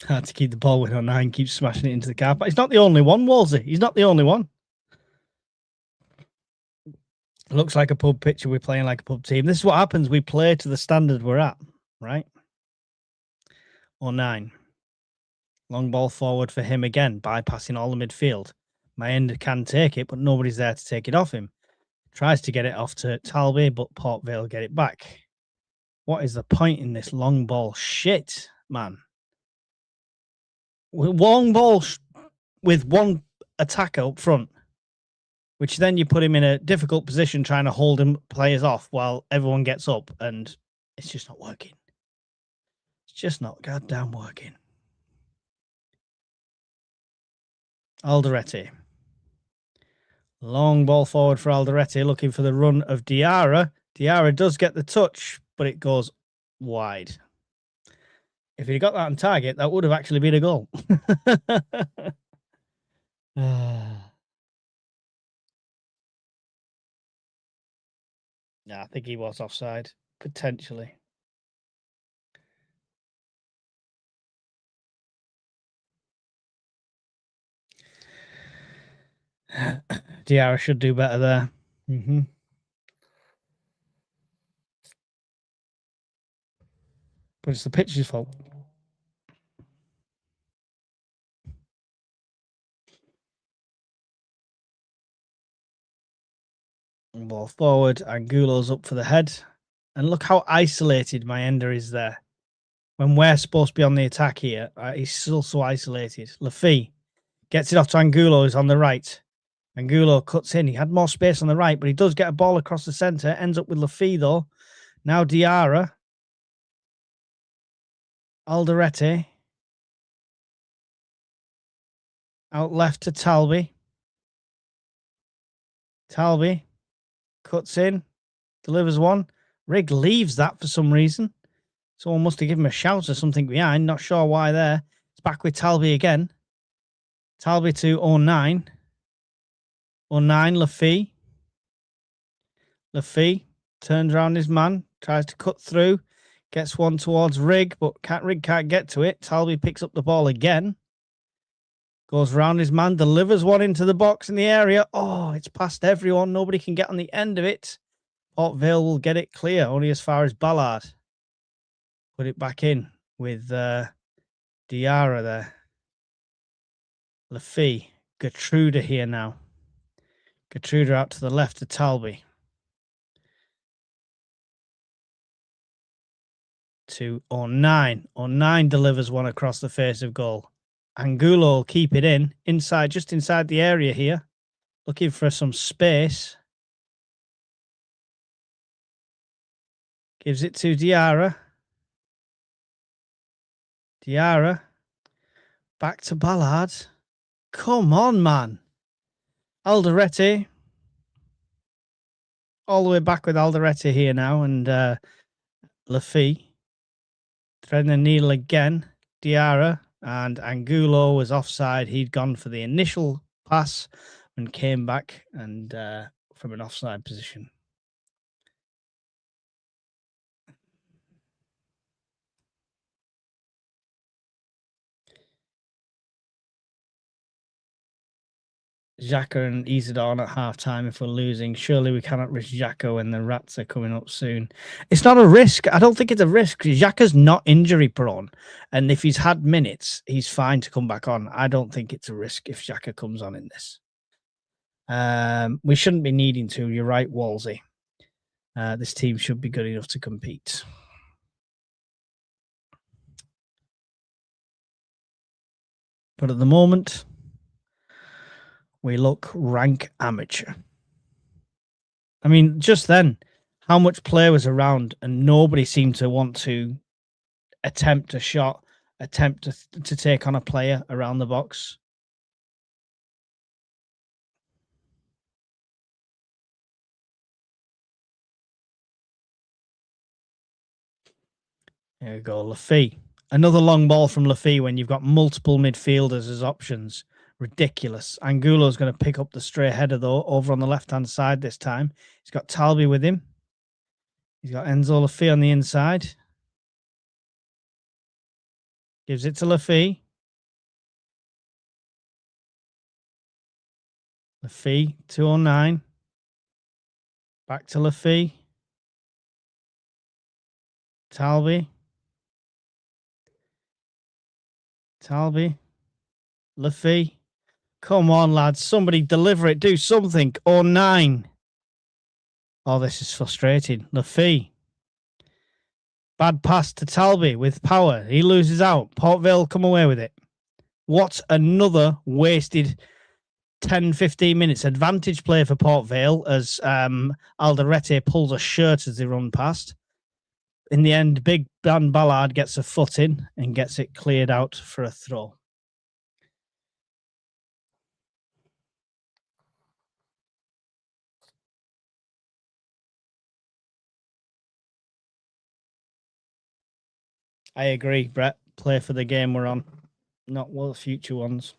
A: Hard to keep the ball with 09, keeps smashing it into the car. But he's not the only one, Wolsey. He's not the only one. Looks like a pub picture. We're playing like a pub team. This is what happens. We play to the standard we're at, right? 09. Long ball forward for him again, bypassing all the midfield. My end can take it, but nobody's there to take it off him. Tries to get it off to Talby, but Port Vale get it back. What is the point in this long ball shit, man? Long ball with one attacker up front, which then you put him in a difficult position trying to hold him players off while everyone gets up, and it's just not working. It's just not goddamn working. Alderete. Long ball forward for Alderete, looking for the run of Diarra. Diarra does get the touch, but it goes wide. If he'd got that on target, that would have actually been a goal. Yeah, I think he was offside, potentially. Diarra should do better there. But it's the pitch's fault. Ball forward, Angulo's up for the head. And look how isolated my ender is there. When we're supposed to be on the attack here, he's still so isolated. Laffy gets it off to Angulo, who's on the right. Angulo cuts in. He had more space on the right, but he does get a ball across the centre. Ends up with Laffy, though. Now Diarra. Alderete. Out left to Talby. Talby cuts in, delivers one. Rig leaves that for some reason. Someone must have given him a shout or something behind. Not sure why there. It's back with Talby again. Talby to 09. 09, Lafee. Lafee turns around his man, tries to cut through, gets one towards Rig, but Rig can't get to it. Talby picks up the ball again. Goes round his man, delivers one into the box in the area. Oh, it's past everyone. Nobody can get on the end of it. Port Vale will get it clear, only as far as Ballard. Put it back in with Diarra there. Lafee. Gertruda here now. Gertruda out to the left to Talby. To 09. 09 delivers one across the face of goal. Angulo will keep it in, just inside the area here. Looking for some space. Gives it to Diarra. Diarra. Back to Ballard. Come on, man. Alderete. All the way back with Alderete here now. And Lafee. Threading the needle again. Diarra. And Angulo was offside. He'd gone for the initial pass and came back and from an offside position. Xhaka and Isidore at half-time if we're losing. Surely we cannot risk Xhaka when the Rats are coming up soon. It's not a risk. I don't think it's a risk. Xhaka's not injury-prone. And if he's had minutes, he's fine to come back on. I don't think it's a risk if Xhaka comes on in this. We shouldn't be needing to. You're right, Wolsey. This team should be good enough to compete. But at the moment, we look rank amateur. I mean, just then, how much play was around and nobody seemed to want to attempt a shot, attempt to take on a player around the box. There we go, Lafee. Another long ball from Lafee when you've got multiple midfielders as options. Ridiculous. Angulo's going to pick up the stray header, though, over on the left-hand side this time. He's got Talby with him. He's got Enzo Lafee on the inside. Gives it to Lafee. Lafee, 209. Back to Lafee. Talby. Talby. Lafee. Come on, lads. Somebody deliver it. Do something. 09. Oh, this is frustrating. Lafee. Bad pass to Talby with power. He loses out. Port Vale come away with it. What another wasted 10, 15 minutes. Advantage play for Port Vale as Alderete pulls a shirt as they run past. In the end, Big Dan Ballard gets a foot in and gets it cleared out for a throw. I agree, Brett. Play for the game we're on, not future ones.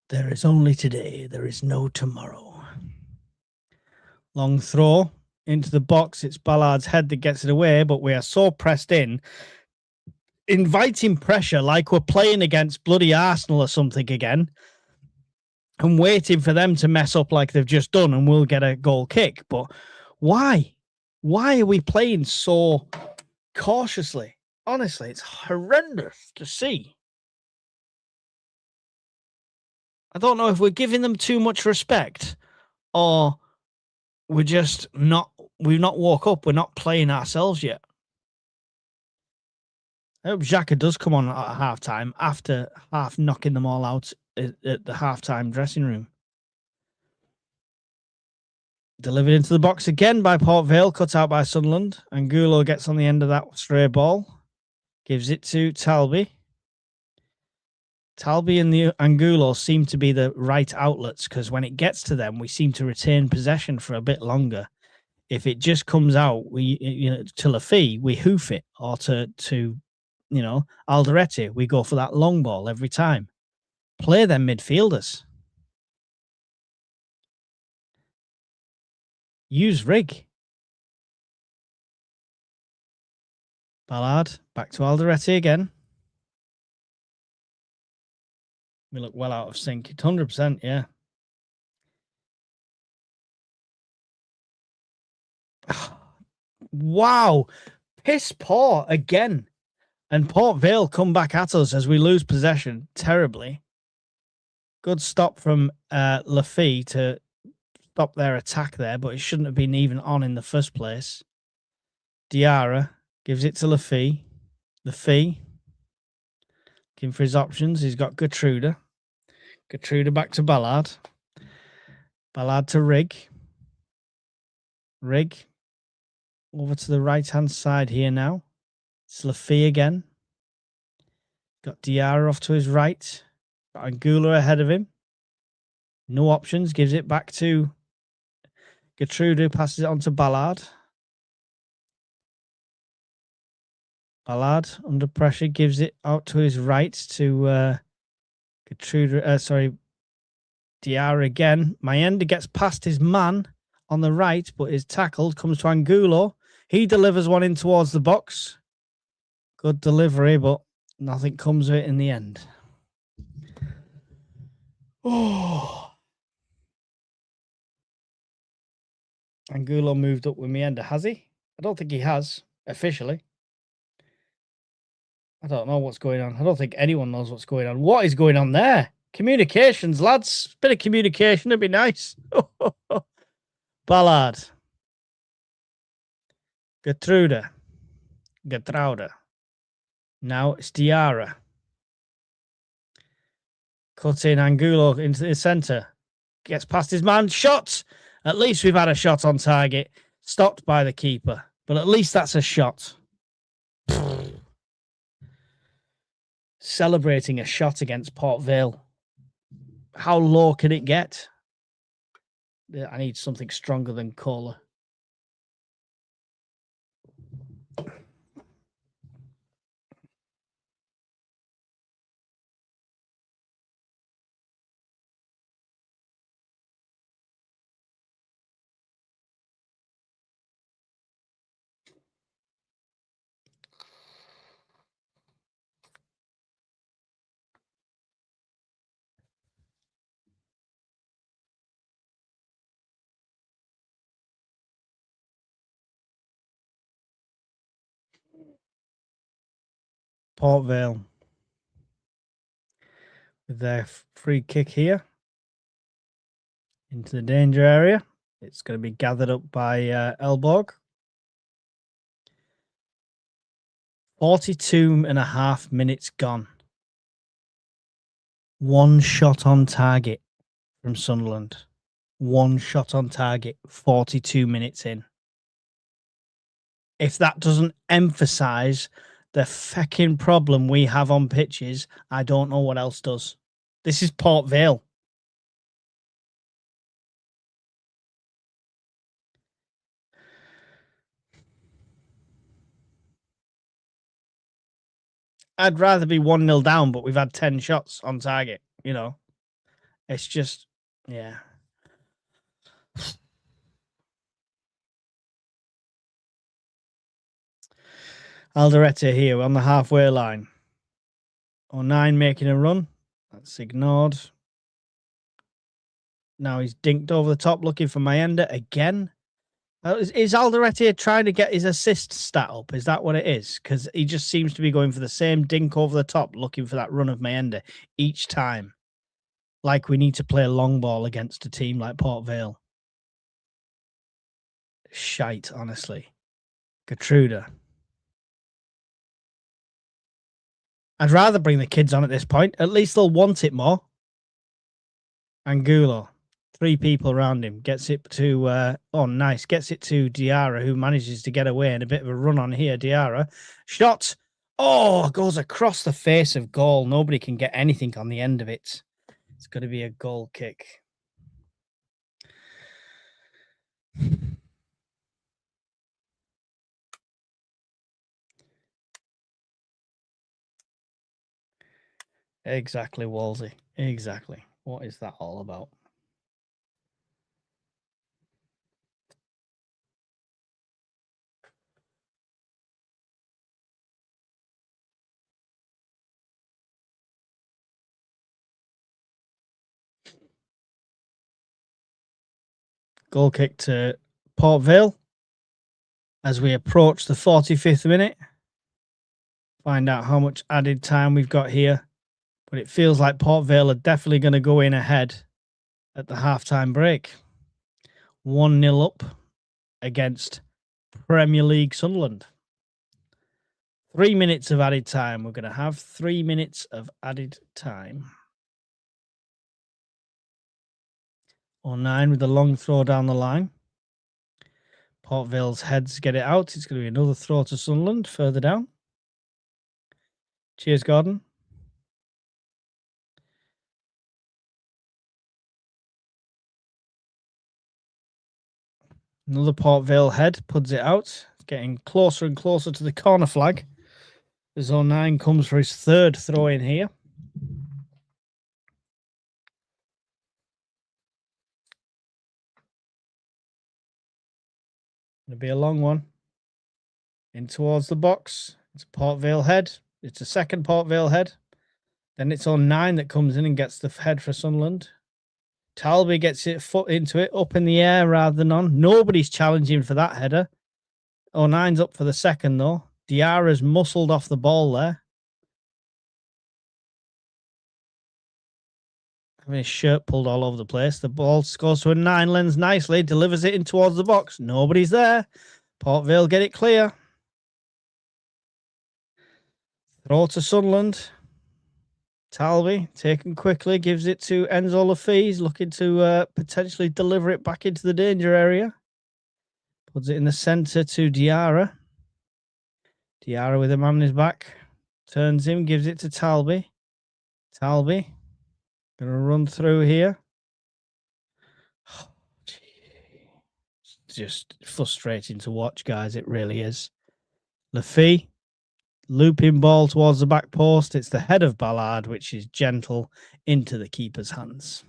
A: There is only today. There is no tomorrow. Long throw into the box. It's Ballard's head that gets it away, but we are so pressed in, inviting pressure like we're playing against bloody Arsenal or something again, and waiting for them to mess up like they've just done and we'll get a goal kick. But why? Why are we playing so cautiously? Honestly, it's horrendous to see. I don't know if we're giving them too much respect or we're just not, we've not woke up. We're not playing ourselves yet. I hope Xhaka does come on at half-time after half knocking them all out at the half-time dressing room. Delivered into the box again by Port Vale, cut out by Sunderland. Angulo gets on the end of that stray ball. Gives it to Talby. Talby and the Angulo seem to be the right outlets because when it gets to them, we seem to retain possession for a bit longer. If it just comes out, to Laffy, we hoof it, or to Alderete, we go for that long ball every time. Play them midfielders. Use Rig. Ballard, back to Alderete again. We look well out of sync. 100%, yeah. Wow. Piss poor again. And Port Vale come back at us as we lose possession terribly. Good stop from Laffy to stop their attack there, but it shouldn't have been even on in the first place. Diarra gives it to Laffy. Laffy looking for his options. He's got Gertruda. Gertruda back to Ballard. Ballard to Rig. Rig over to the right-hand side here now. It's Laffy again. Got Diarra off to his right. Got Angulo ahead of him. No options. Gives it back to Gertrude, passes it on to Ballard. Ballard, under pressure, gives it out to his right to Gertrude. Diarra again. Mayenda gets past his man on the right, but is tackled. Comes to Angulo. He delivers one in towards the box. Good delivery, but nothing comes of it in the end. Oh. Angulo moved up with Mayenda, has he? I don't think he has, officially. I don't know what's going on. I don't think anyone knows what's going on. What is going on there? Communications, lads. Bit of communication, it'd be nice. Ballard. Gertruda. Now it's Diarra. Cut in Angulo into the centre. Gets past his man. Shot! At least we've had a shot on target. Stopped by the keeper. But at least that's a shot. Celebrating a shot against Port Vale. How low can it get? I need something stronger than cola. Port Vale with their free kick here into the danger area. It's going to be gathered up by Elborg. 42.5 minutes gone. One shot on target from Sunderland. One shot on target, 42 minutes in. If that doesn't emphasize the fecking problem we have on pitches, I don't know what else does. This is Port Vale. I'd rather be 1-0 down, but we've had 10 shots on target, you know. It's just, yeah. Alderete here on the halfway line. O'Nine making a run. That's ignored. Now he's dinked over the top looking for Mayenda again. Is Alderete trying to get his assist stat up? Is that what it is? Because he just seems to be going for the same dink over the top looking for that run of Mayenda each time. Like we need to play a long ball against a team like Port Vale. Shite, honestly. Gertruda. I'd rather bring the kids on at this point. At least they'll want it more. Angulo. 3 people around him. Gets it to, oh, nice. Gets it to Diarra, who manages to get away, and a bit of a run on here. Diarra. Shot. Oh, goes across the face of goal. Nobody can get anything on the end of it. It's going to be a goal kick. Exactly, Wolsey. Exactly. What is that all about? Goal kick to Port Vale as we approach the 45th minute. Find out how much added time we've got here. But it feels like Port Vale are definitely going to go in ahead at the halftime break. 1-0 up against Premier League Sunderland. 3 minutes of added time. We're going to have 3 minutes of added time. 09 with the long throw down the line. Port Vale's heads get it out. It's going to be another throw to Sunderland further down. Cheers, Gordon. Another Port Vale head puts it out. Getting closer and closer to the corner flag. As 09 comes for his 3rd throw in here. It'll be a long one. In towards the box. It's a Port Vale head. It's a second Port Vale head. Then it's 09 that comes in and gets the head for Sunderland. Talby gets it foot into it, up in the air rather than on. Nobody's challenging for that header. 09's up for the second, though. Diarra's muscled off the ball there. Having his shirt pulled all over the place. The ball goes to a 9, lens nicely, delivers it in towards the box. Nobody's there. Port Vale get it clear. Throw to Sunderland. Talby, taken quickly, gives it to Enzo Lafiz, looking to potentially deliver it back into the danger area. Puts it in the centre to Diarra. Diarra with a man on his back. Turns him, gives it to Talby. Talby, going to run through here. Oh, it's just frustrating to watch, guys. It really is. Lafiz. Looping ball towards the back post. It's the head of Ballard, which is gentle into the keeper's hands.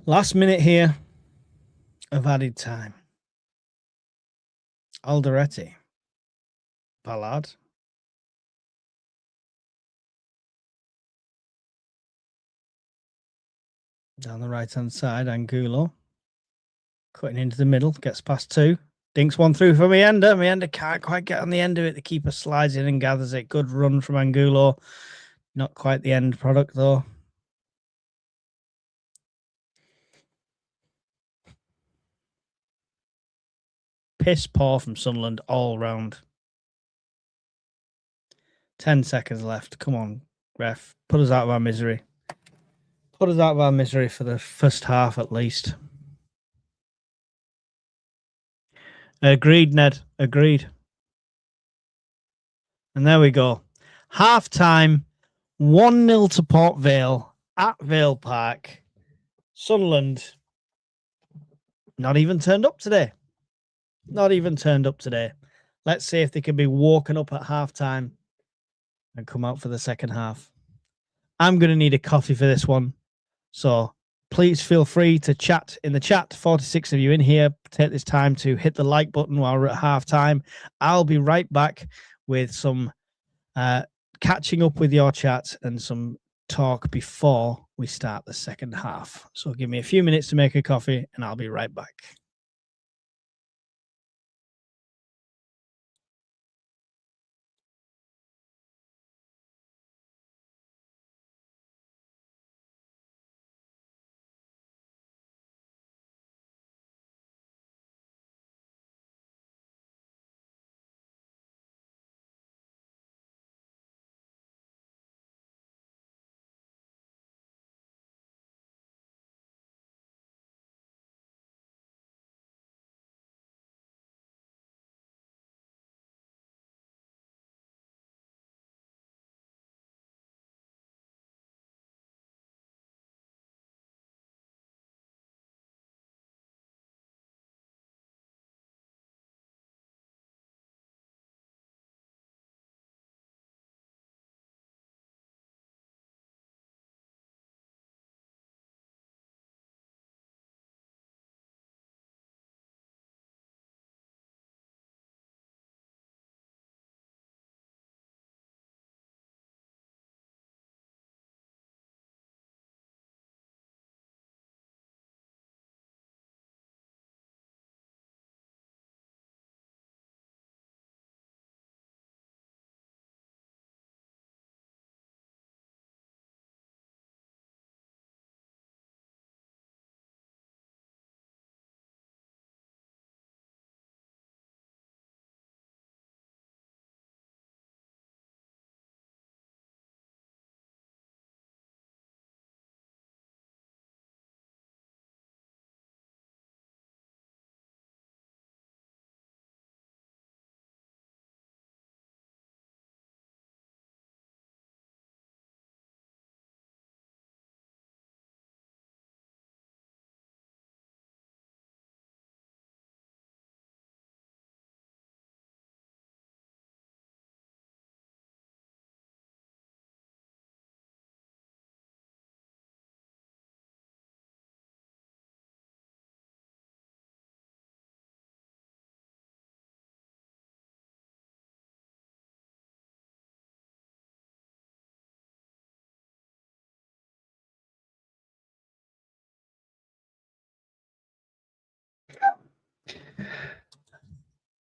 A: Last minute here of added time. Alderete. Ballard. Down the right-hand side, Angulo. Cutting into the middle, gets past 2. Dinks one through for Meander. Meander can't quite get on the end of it. The keeper slides in and gathers it. Good run from Angulo. Not quite the end product, though. Piss poor from Sunderland all round. 10 seconds left. Come on, ref. Put us out of our misery. Put us out of our misery for the first half, at least. Agreed, Ned. Agreed. And there we go. Half time. 1-0 to Port Vale at Vale Park. Sunderland not even turned up today. Not even turned up today. Let's see if they can be woken up at half time and come out for the second half. I'm going to need a coffee for this one. So please feel free to chat in the chat. 46 of you in here. Take this time to hit the like button while we're at half time. I'll be right back with some catching up with your chat and some talk before we start the second half. So give me a few minutes to make a coffee and I'll be right back.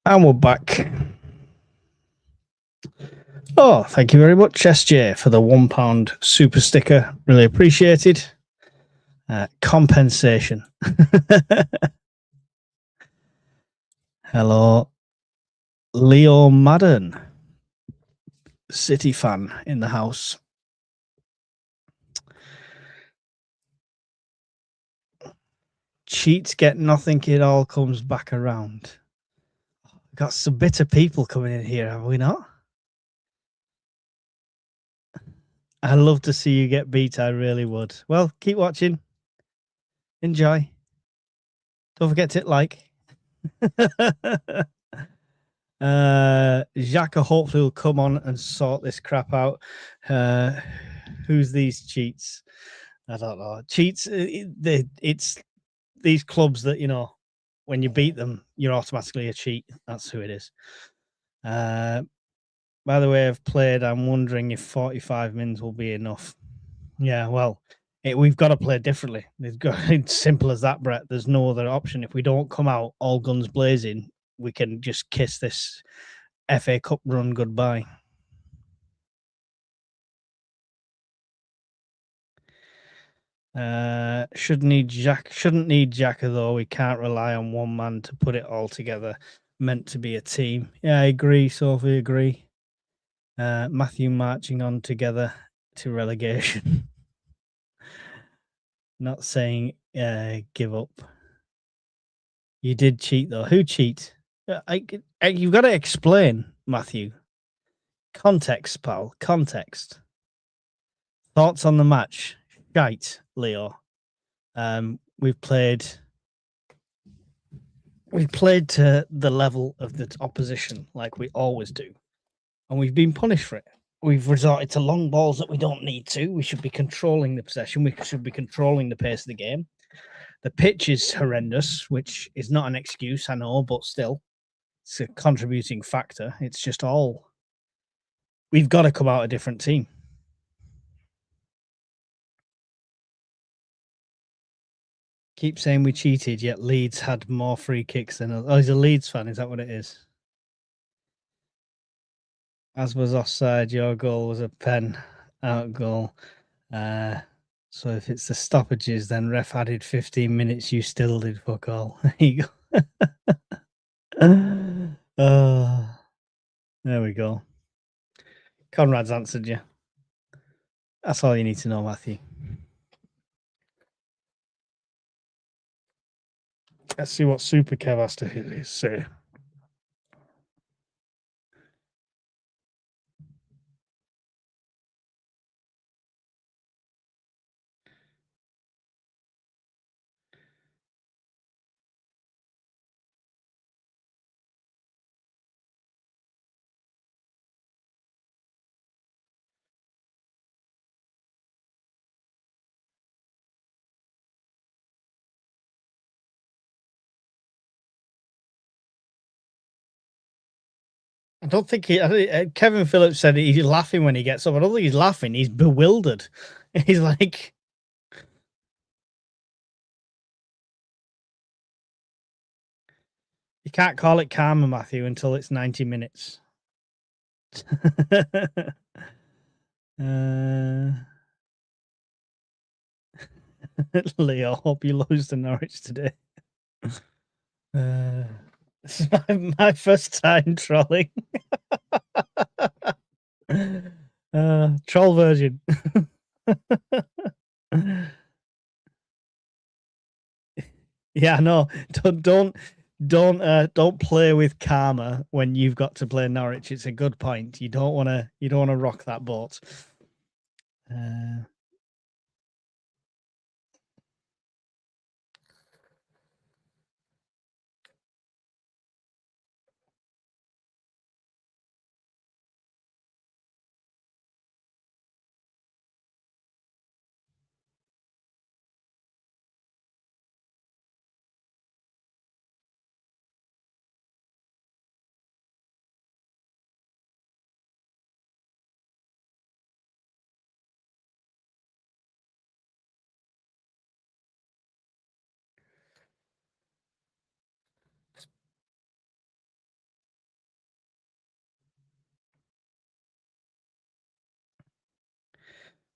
A: And we're back. Oh, thank you very much, SJ, for the £1 super sticker. Really appreciated. Compensation. Hello, Leo Madden, City fan in the house. Cheats get nothing, it all comes back around. Got some bitter people coming in here, have we not? I'd love to see you get beat, I really would. Well, keep watching. Enjoy. Don't forget to hit like. Xhaka hopefully will come on and sort this crap out. Who's these cheats? I don't know. Cheats, it's these clubs that, you know, when you beat them, you're automatically a cheat. That's who it is. By the way, I've played. I'm wondering if 45 mins will be enough. Yeah, well, we've got to play differently. It's simple as that, Brett. There's no other option. If we don't come out all guns blazing, we can just kiss this FA Cup run goodbye. Shouldn't need Xhaka though. We can't rely on one man to put it all together. Meant to be a team. Yeah, I agree, Sophie. Agree. Matthew marching on together to relegation. Not saying give up. You did cheat though. Who cheat? You've got to explain, Matthew. Context, pal. Context. Thoughts on the match? Shite, Leo. We've played to the level of the opposition like we always do, and we've been punished for it. We've resorted to long balls that we don't need to. We should be controlling the possession. We should be controlling the pace of the game. The pitch is horrendous, which is not an excuse, I know, but still, it's a contributing factor. It's just all. We've got to come out a different team. Keep saying we cheated, yet Leeds had more free kicks than us. Oh, he's a Leeds fan. Is that what it is? As was offside, your goal was a pen out goal. So if it's the stoppages, then ref added 15 minutes. You still did fuck all. There you go. There we go. Conrad's answered you. That's all you need to know, Matthew. Let's see what Super Kev has to say. I don't think Kevin Phillips said he's laughing when he gets up. I don't think he's laughing. He's bewildered. He's like, you can't call it karma, Matthew, until it's 90 minutes. Leo, hope you lose to Norwich today. This is my first time trolling. Troll version. Yeah, no, don't play with karma when you've got to play Norwich. It's a good point. You don't want to rock that boat.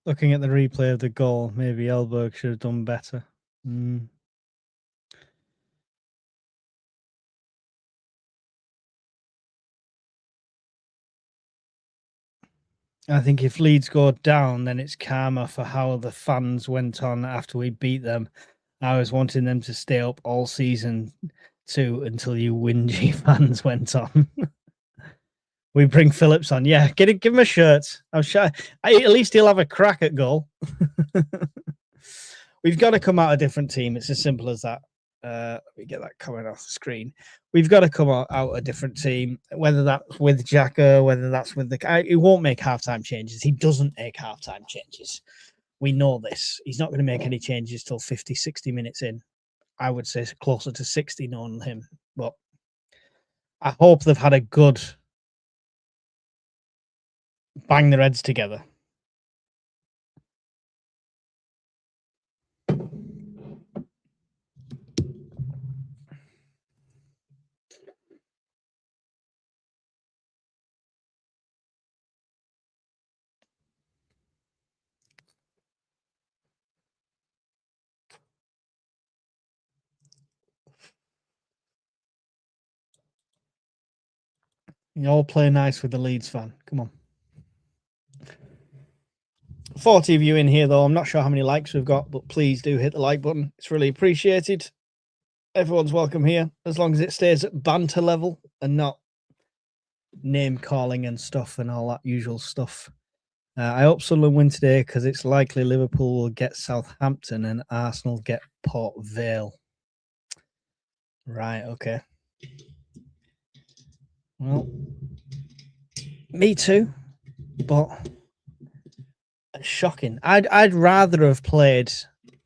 A: Looking at the replay of the goal, maybe Elberg should have done better. I think if Leeds go down, then it's karma for how the fans went on after we beat them. I was wanting them to stay up all season too until you whingy fans went on. We bring Phillips on. Yeah, give him a shirt. I'm sure at least he'll have a crack at goal. We've got to come out a different team. It's as simple as that. Let me get that comment off the screen. We've got to come out a different team, whether that's with Xhaka, whether that's with the... He won't make halftime changes. He doesn't make halftime changes. We know this. He's not going to make any changes till 50, 60 minutes in. I would say closer to 60 knowing him. But I hope they've had a good bang their heads together. You all play nice with the Leeds fan. Come on. 40 of you in here, though. I'm not sure how many likes we've got, but please do hit the like button. It's really appreciated. Everyone's welcome here, as long as it stays at banter level and not name calling and stuff and all that usual stuff. I hope Sunderland win today because it's likely Liverpool will get Southampton and Arsenal get Port Vale. Right, okay. Well, me too, but it's shocking. I'd rather have played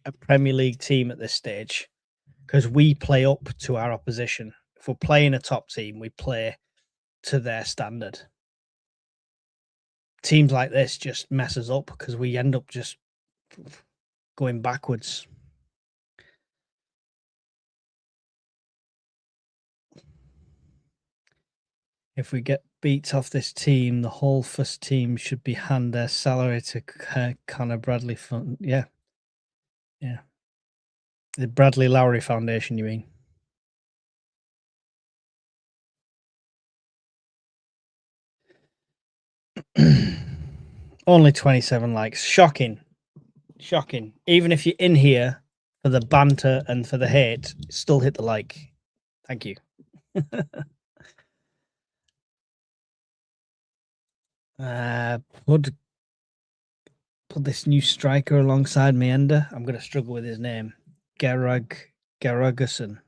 A: a Premier League team at this stage because we play up to our opposition. If we're playing a top team, we play to their standard. Teams like this just mess us up because we end up just going backwards. If we get beat off this team, the whole first team should be hand their salary to Connor Bradley Fund. Yeah. Yeah. The Bradley Lowry Foundation, you mean? Only 27 likes. Shocking. Shocking. Even if you're in here for the banter and for the hate, still hit the like. Thank you. Put this new striker alongside Meander. I'm going to struggle with his name. Garagason.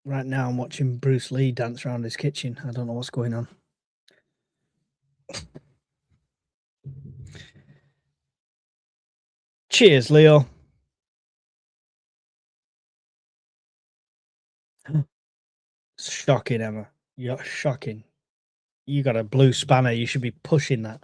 A: Right now, I'm watching Bruce Lee dance around his kitchen. I don't know what's going on. Cheers, Leo. Shocking, Emma. You're shocking. You got a blue spanner. You should be pushing that.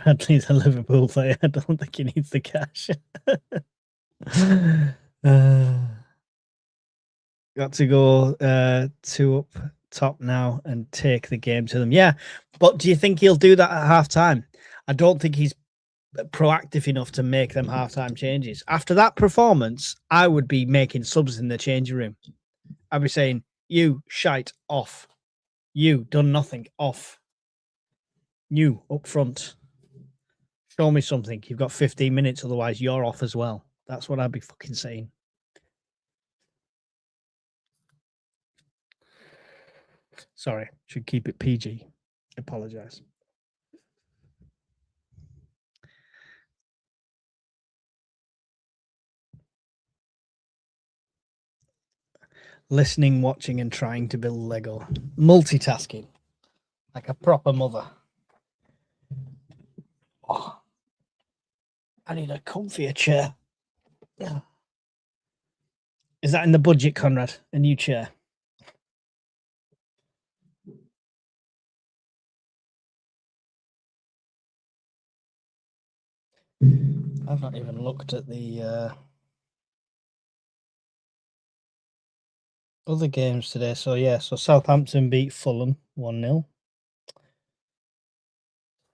A: Bradley's a Liverpool player. I don't think he needs the cash. Got to go 2 up top now and take the game to them. Yeah, but do you think he'll do that at half-time? I don't think he's proactive enough to make them half-time changes. After that performance, I would be making subs in the changing room. I'd be saying, you shite off. You done nothing off. You up front. Show me something. You've got 15 minutes, otherwise you're off as well. That's what I'd be fucking saying. Sorry, should keep it PG. Apologize. Listening, watching, and trying to build Lego. Multitasking. Like a proper mother. Oh, I need a comfier chair. Is that in the budget, Conrad? A new chair? I've not even looked at the other games today. So yeah, so Southampton beat Fulham 1-0.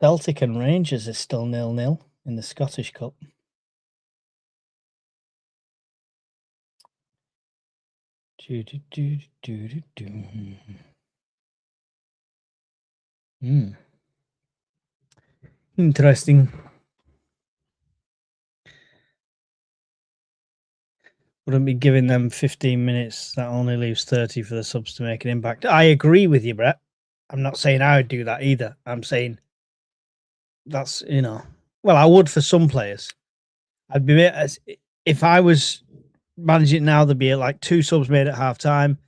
A: Celtic and Rangers is still 0-0 in the Scottish Cup. Interesting. Wouldn't be giving them 15 minutes. That only leaves 30 for the subs to make an impact. I agree with you, Brett. I'm not saying I would do that either. I'm saying that's, well, I would for some players. I'd be, if I was managing now, there'd be like 2 subs made at half time.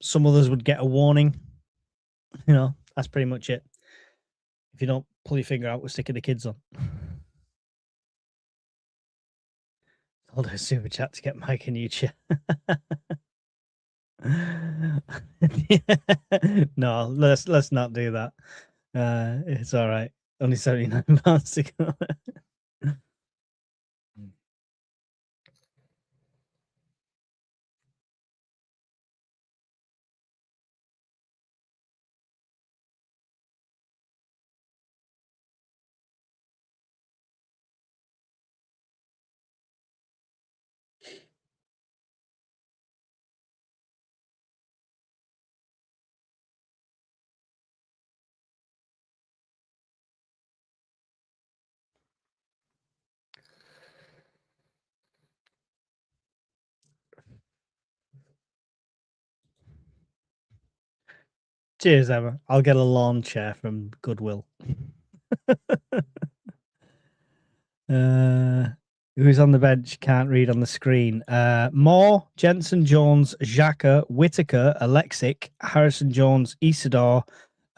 A: Some others would get a warning. That's pretty much it. If you don't pull your finger out, we're sticking the kids on. I'll do a super chat to get Mike a new chair. No, let's not do that. It's all right. Only £79 to go. Cheers, Emma. I'll get a lawn chair from Goodwill. Who's on the bench? Can't read on the screen. Moore, Jensen, Jones, Xhaka, Whitaker, Alexic, Harrison Jones, Isidore,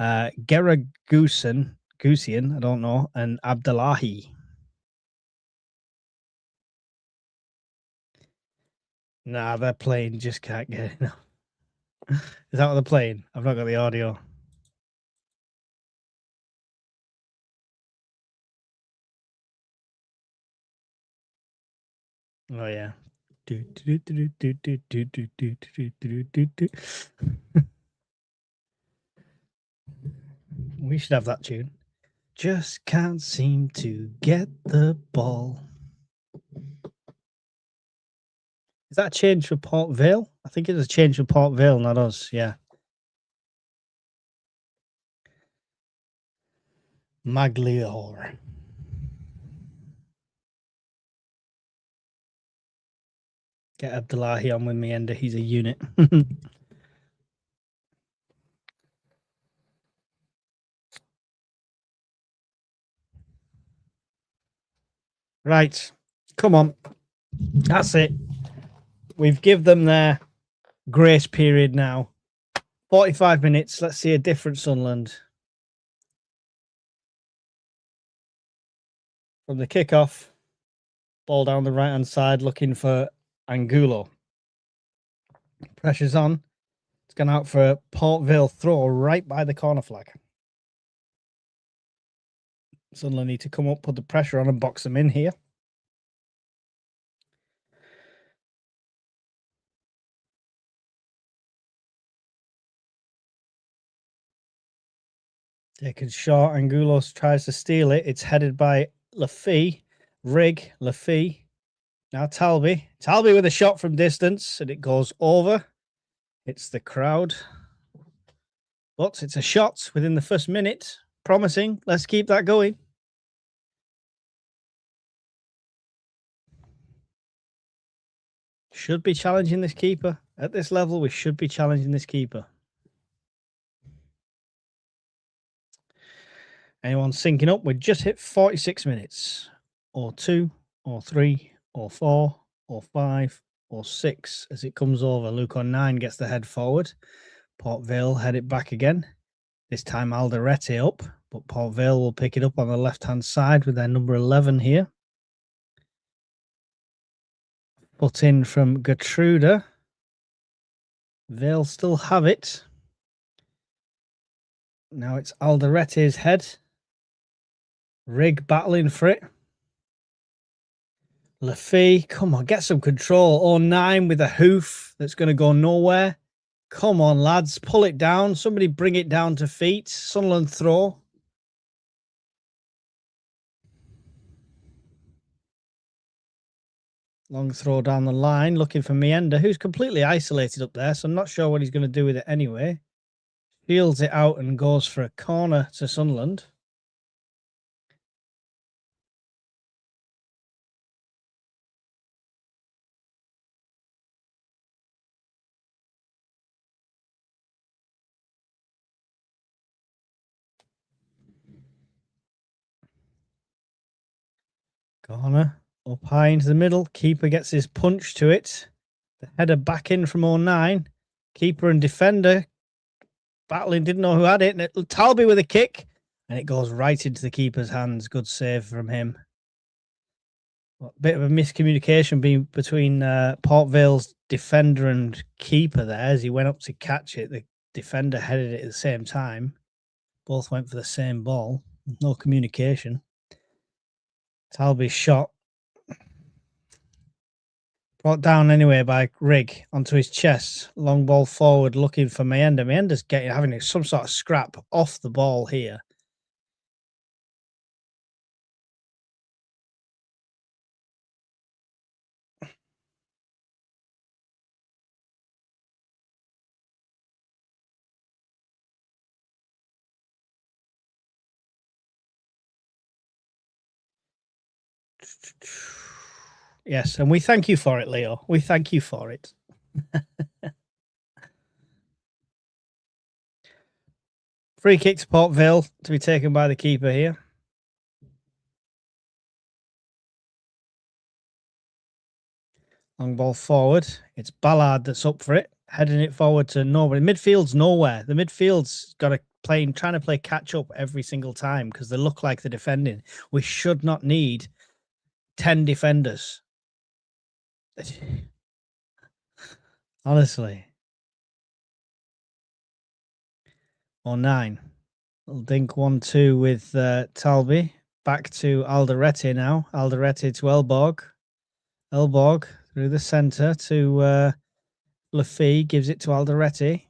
A: Gusian, I don't know, and Abdullahi. Nah, they're playing, just can't get enough. Is that what they're playing? I've not got the audio. Oh yeah. We should have that tune. Just can't seem to get the ball. Is that a change for Port Vale? I think it's a change for Port Vale, not us. Yeah. Magliore. Get Abdullahi on with me, Ender. He's a unit. Right. Come on. That's it. We've given them their grace period now. 45 minutes. Let's see a different Sunderland. From the kickoff, ball down the right-hand side, looking for Angulo. Pressure's on. It's gone out for a Port Vale throw right by the corner flag. Sunderland need to come up, put the pressure on and box them in here. Taken short. Angulos tries to steal it. It's headed by Lafee. Lafee. Now Talby. Talby with a shot from distance, and it goes over. It's the crowd. But it's a shot within the first minute. Promising. Let's keep that going. Should be challenging this keeper. At this level, we should be challenging this keeper. Anyone syncing up? We just hit 46 minutes. Or 2, or 3, or 4, or 5, or 6. As it comes over, Luke on 9 gets the head forward. Port Vale head it back again. This time Alderete up, but Port Vale will pick it up on the left-hand side with their number 11 here. Put in from Gertruda. Vale still have it. Now it's Alderete's head. Rig battling for it. Lafay, come on, get some control. 09 with a hoof that's going to go nowhere. Come on, lads, pull it down. Somebody bring it down to feet. Sunderland throw. Long throw down the line, looking for Meander, who's completely isolated up there, so I'm not sure what he's going to do with it anyway. Fields it out and goes for a corner to Sunderland. Corner up high into the middle. Keeper gets his punch to it. The header back in from 09. Keeper and defender battling, didn't know who had it. And Talby with a kick. And it goes right into the keeper's hands. Good save from him. A bit of a miscommunication between Port Vale's defender and keeper there as he went up to catch it. The defender headed it at the same time. Both went for the same ball. No communication. Talby's shot. Brought down anyway by Rigg onto his chest. Long ball forward looking for Meander. Meander's having some sort of scrap off the ball here. Yes, and we thank you for it, Leo. We thank you for it. Free kick to Port Vale to be taken by the keeper here. Long ball forward. It's Ballard that's up for it, heading it forward to nobody. Midfield's nowhere. The midfield's got trying to play catch up every single time because they look like they're defending. We should not need 10 defenders. Honestly. 09. Little dink 1-2 with Talby. Back to Alderete now. Alderete to Elborg. Elborg through the centre to Lafay. Gives it to Alderete.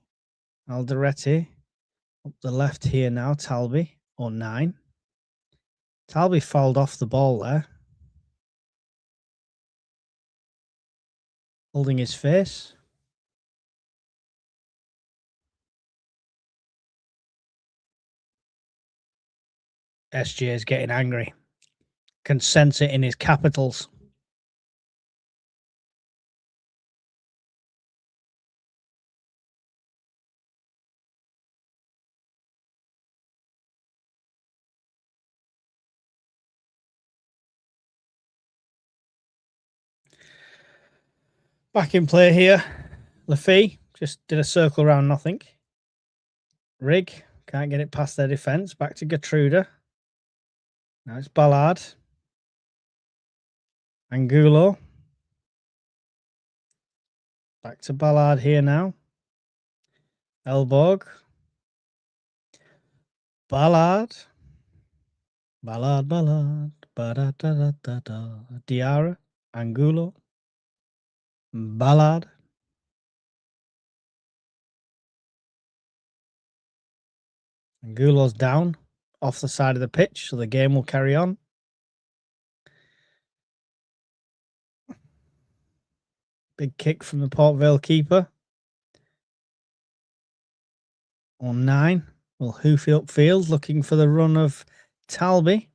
A: Alderete up the left here now. Talby. 09. Talby fouled off the ball there. Holding his face. SJ is getting angry. Can sense it in his capitals. Back in play here. Lafay just did a circle around nothing. Rigg can't get it past their defence. Back to Gertruda. Now it's Ballard. Angulo. Back to Ballard here now. Elborg. Ballard. Ballard. Ba-da-da-da-da-da. Diarra. Angulo. Ballard. Angulo's down off the side of the pitch, so the game will carry on. Big kick from the Port Vale keeper. 09. Will hoof it upfield, looking for the run of Talby.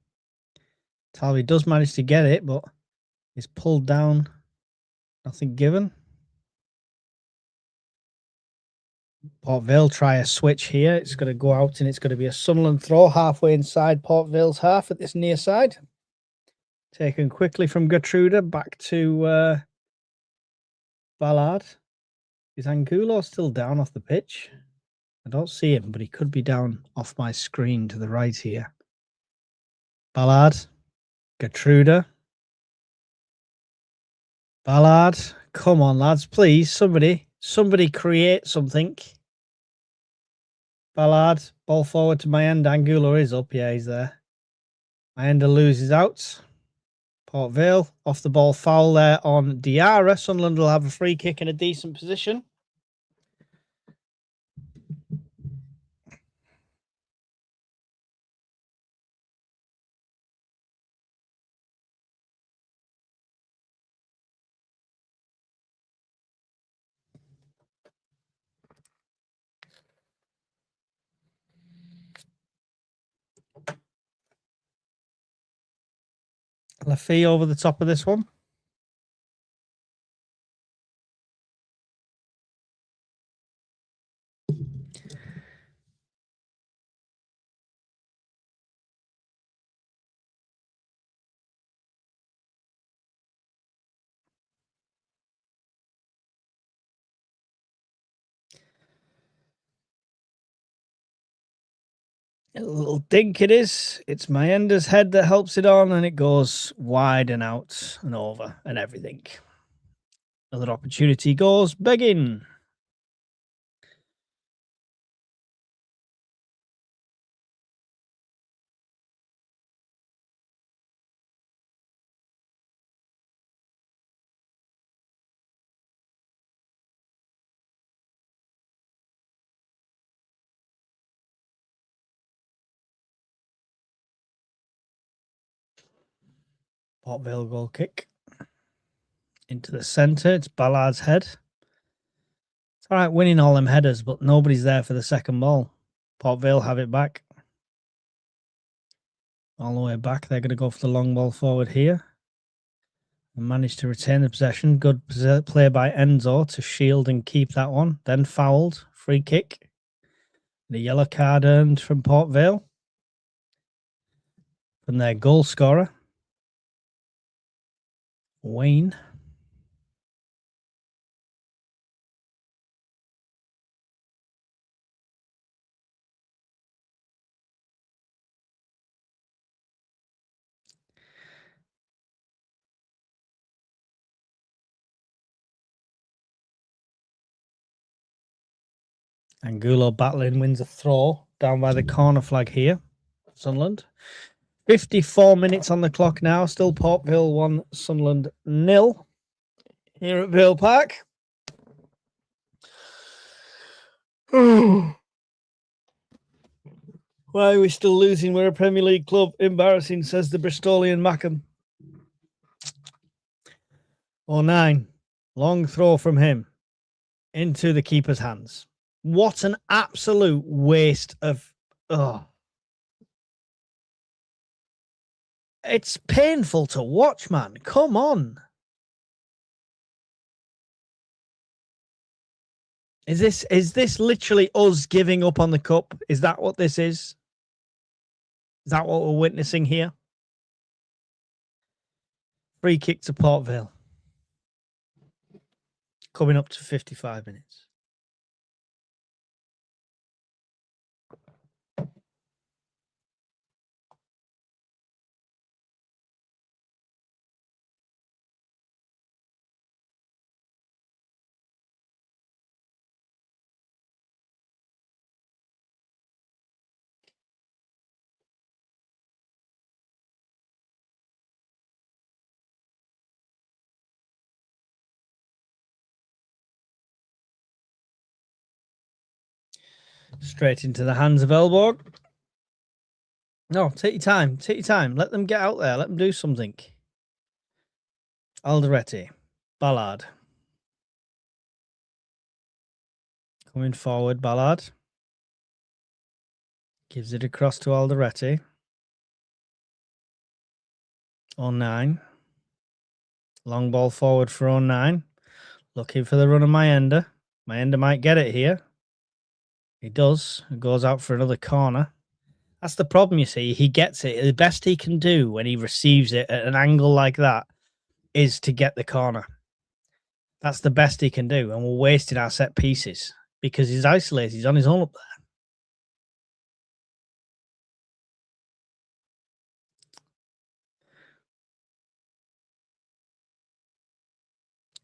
A: Talby does manage to get it, but is pulled down. Nothing given. Port Vale try a switch here. It's going to go out and it's going to be a Sunderland throw halfway inside Port Vale's half at this near side. Taken quickly from Gertruda back to Ballard. Is Angulo still down off the pitch? I don't see him, but he could be down off my screen to the right here. Ballard. Gertruda. Ballard. Come on, lads, please. Somebody create something. Ballard. Ball forward to Meander. Angulo is up. Yeah, he's there. Meander loses out. Port Vale off the ball foul there on Diarra. Sunderland will have a free kick in a decent position. Lafay over the top of this one. A little dink it is. It's Mayenda's head that helps it on, and it goes wide and out and over and everything. Another opportunity goes begging. Port Vale goal kick. Into the centre. It's Ballard's head. It's all right winning all them headers, but nobody's there for the second ball. Port Vale have it back. All the way back. They're going to go for the long ball forward here. And manage to retain the possession. Good play by Enzo to shield and keep that one. Then fouled. Free kick. The yellow card earned from Port Vale. From their goal scorer, Wayne. Angulo battling wins a throw down by the corner flag here. Sunderland. 54 minutes on the clock now. Still Port Vale 1, Sunderland 0 here at Vale Park. Why are we still losing? We're a Premier League club. Embarrassing, says the Bristolian Mackham. 09. Long throw from him into the keeper's hands. What an absolute waste of... Oh. It's painful to watch, man. Come on. Is this literally us giving up on the cup? Is that what this is? Is that what we're witnessing here? Free kick to Port Vale. Coming up to 55 minutes. Straight into the hands of Elborg. No, take your time. Take your time. Let them get out there. Let them do something. Alderete. Ballard. Coming forward, Ballard. Gives it across to Alderete. 09. Long ball forward for 09. Looking for the run of Mayenda. Mayenda might get it here. He does. It goes out for another corner. That's the problem, you see. He gets it. The best he can do when he receives it at an angle like that is to get the corner. That's the best he can do. And we're wasting our set pieces because he's isolated. He's on his own up there.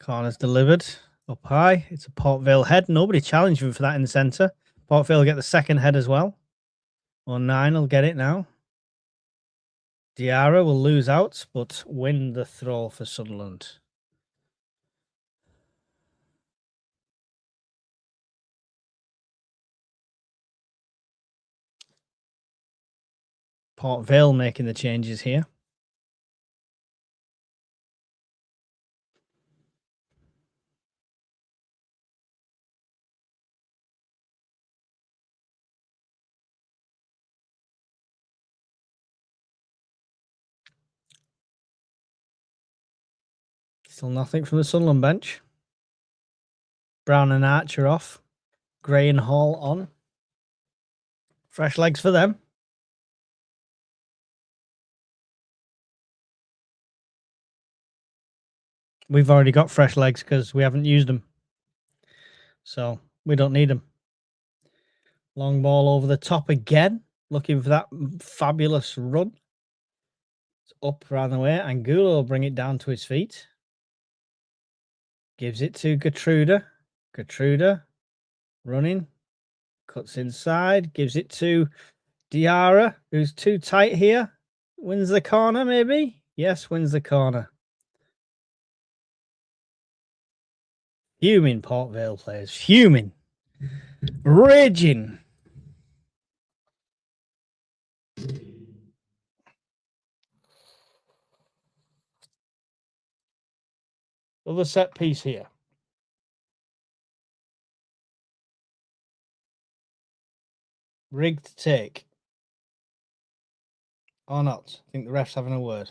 A: Corner's delivered. Up high. It's a Port Vale head. Nobody challenged him for that in the centre. Port Vale will get the second head as well. 09 will get it now. Diarra will lose out, but win the throw for Sunderland. Port Vale making the changes here. Still nothing from the Sunderland bench. Brown and Archer off. Gray and Hall on. Fresh legs for them. We've already got fresh legs because we haven't used them. So we don't need them. Long ball over the top again. Looking for that fabulous run. It's up around the way. Angulo will bring it down to his feet. Gives it to Gertruda. Gertruda running. Cuts inside. Gives it to Diarra, who's too tight here. Wins the corner, maybe? Yes, wins the corner. Fuming Port Vale players. Fuming. Raging. Other set piece here. Rig to take. Or not. I think the ref's having a word.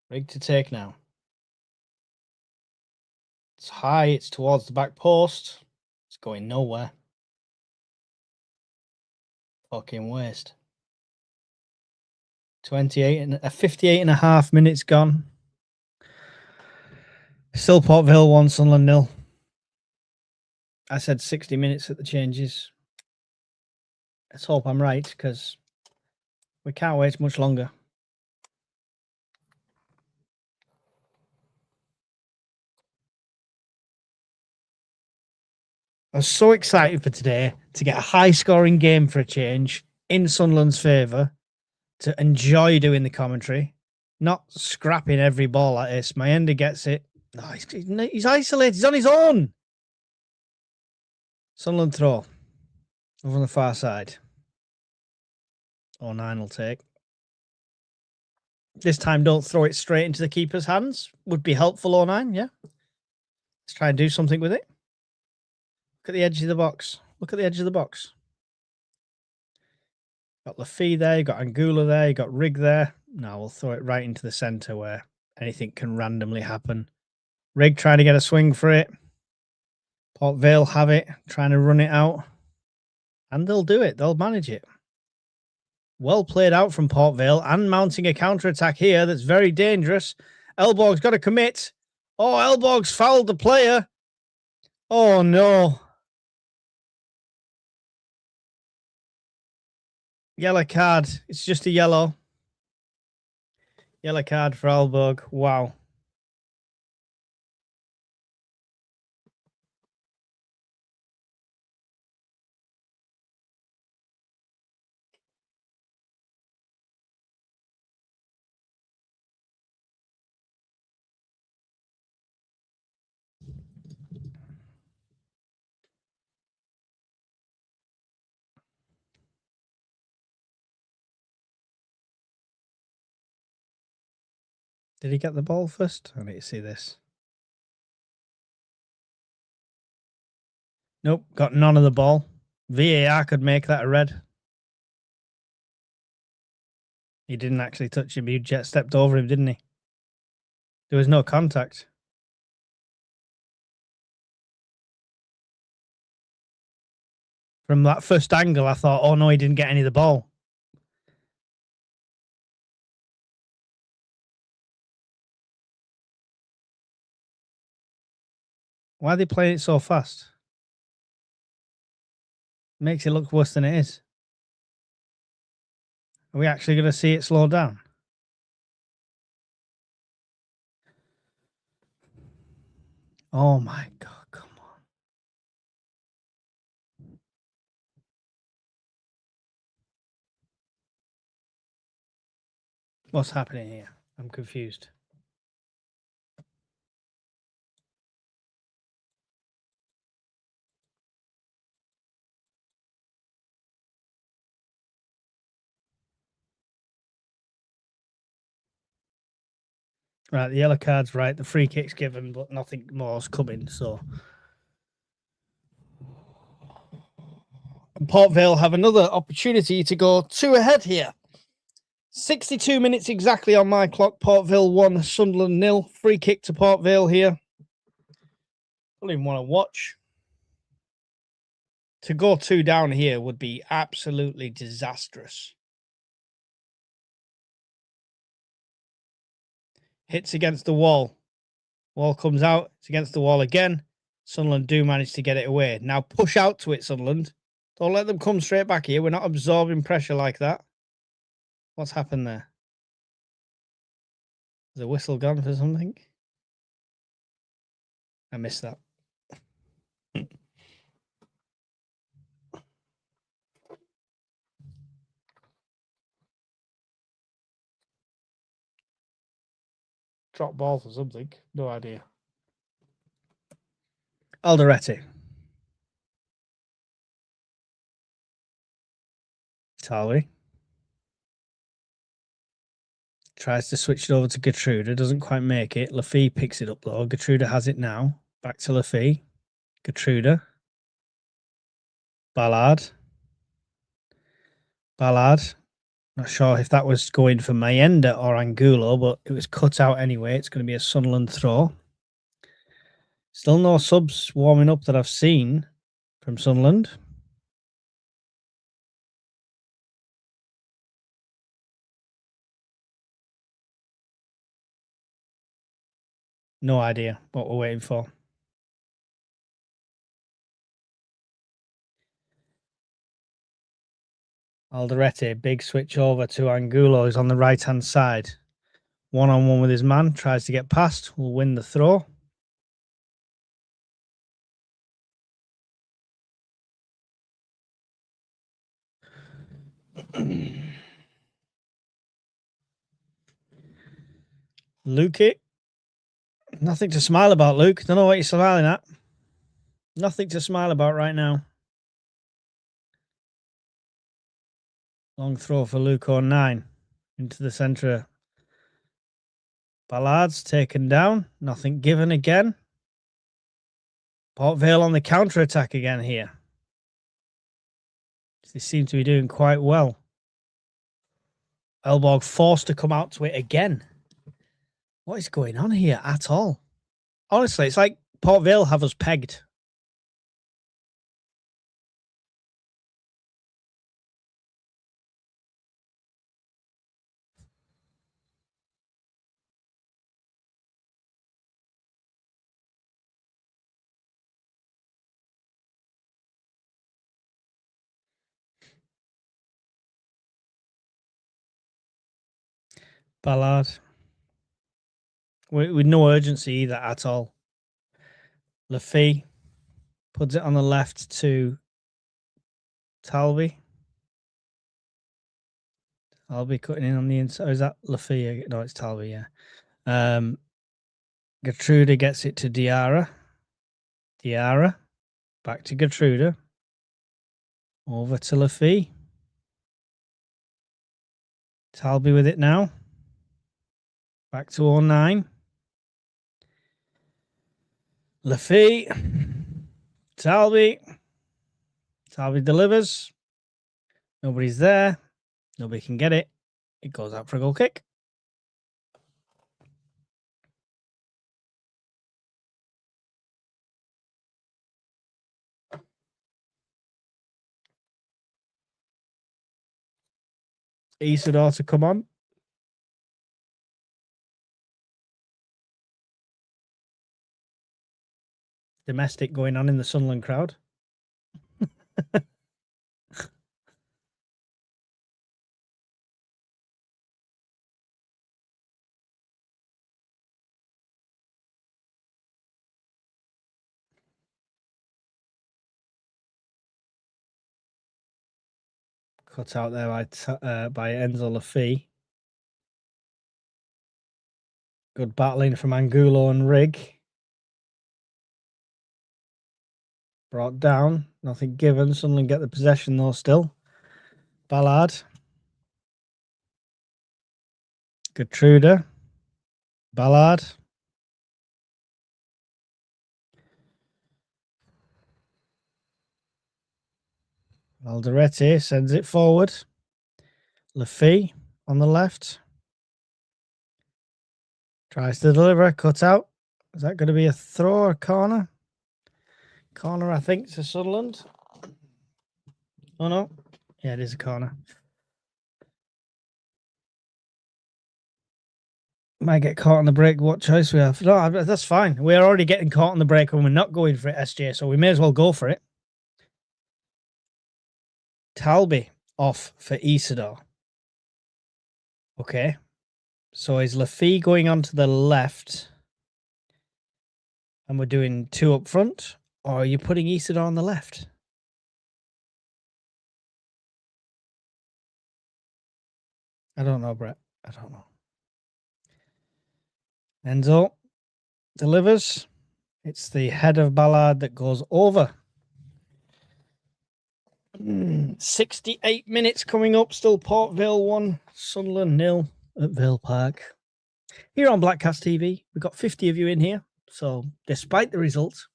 A: Rig to take now. It's high. It's towards the back post. It's going nowhere. Fucking waste. 58 and a half minutes gone. Still Port Vale 1, Sunderland 0. I said 60 minutes at the changes. Let's hope I'm right, because we can't wait much longer. I was so excited for today to get a high-scoring game for a change in Sunderland's favour, to enjoy doing the commentary, not scrapping every ball at us. Mayenda gets it. No, he's isolated. He's on his own. Sunderland throw over on the far side. 09 will take. This time, don't throw it straight into the keeper's hands. Would be helpful, 09, yeah. Let's try and do something with it. Look at the edge of the box. Look at the edge of the box. Got Laffy there, you got Angula there, you got Rig there. Now we'll throw it right into the centre where anything can randomly happen. Rig trying to get a swing for it. Port Vale have it, trying to run it out. And they'll do it. They'll manage it. Well played out from Port Vale and mounting a counter-attack here that's very dangerous. Elborg's got to commit. Oh, Elborg's fouled the player. Oh, no. Yellow card. It's just a yellow. Yellow card for Elborg. Wow. Did he get the ball first? I need to see this. Nope, got none of the ball. VAR could make that a red. He didn't actually touch him. He jet stepped over him, didn't he? There was no contact. From that first angle, I thought, oh no, he didn't get any of the ball. Why are they playing it so fast? Makes it look worse than it is. Are we actually going to see it slow down? Oh my God, come on. What's happening here? I'm confused. Right, the yellow card's right. The free kick's given, but nothing more's coming. So, and Port Vale have another opportunity to go 2 ahead here. 62 minutes exactly on my clock. Port Vale 1, Sunderland 0. Free kick to Port Vale here. Don't even want to watch. To go 2 down here would be absolutely disastrous. Hits against the wall. Wall comes out. It's against the wall again. Sunderland do manage to get it away. Now push out to it, Sunderland. Don't let them come straight back here. We're not absorbing pressure like that. What's happened there? Is the whistle gone for something? I missed that. Drop balls or something. No idea. Alderete. Tarwi. Tries to switch it over to Gertruda. Doesn't quite make it. Lafay picks it up though. Gertruda has it now. Back to Lafay. Gertruda. Ballard. Ballard. Not sure if that was going for Mayenda or Angulo, but it was cut out anyway. It's going to be a Sunderland throw. Still no subs warming up that I've seen from Sunderland. No idea what we're waiting for. Alderete, big switch over to Angulo. He's on the right-hand side. One-on-one with his man. Tries to get past. Will win the throw. Lukey. Nothing to smile about, Luke. Don't know what you're smiling at. Nothing to smile about right now. Long throw for Luke on 9. Into the centre. Ballard's taken down. Nothing given again. Port Vale on the counter-attack again here. They seem to be doing quite well. Elborg forced to come out to it again. What is going on here at all? Honestly, it's like Port Vale have us pegged. Ballard. With no urgency either at all. Lafay puts it on the left to Talby. Talby cutting in on the inside. Is that Lafay? No, it's Talby, yeah. Gertruda gets it to Diarra. Diarra. Back to Gertruda. Over to Lafay. Talby with it now. Back to 09. Lafay. Talby. Talby delivers. Nobody's there. Nobody can get it. It goes out for a goal kick. Isidore to come on. Domestic going on in the Sunderland crowd. Cut out there by Enzo Lafay. Good battling from Angulo and Rig. Brought down. Nothing given. Sunderland get the possession though still. Ballard. Gertruda. Ballard. Alderete sends it forward. Lafay on the left. Tries to deliver. Cut out. Is that going to be a throw or a corner? Corner, I think, to Sunderland. Oh, no. Yeah, it is a corner. Might get caught on the break. What choice we have? No, that's fine. We're already getting caught on the break when we're not going for it, SJ, so we may as well go for it. Talby off for Isidore. Okay. So is Lafay going on to the left? And we're doing 2 up front? Or are you putting Isidore on the left? I don't know, Brett. I don't know. Enzo delivers. It's the head of Ballard that goes over. 68 minutes coming up. Still Port Vale 1, Sunderland 0 at Vale Park. Here on Blackcast TV, we've got 50 of you in here. So despite the results,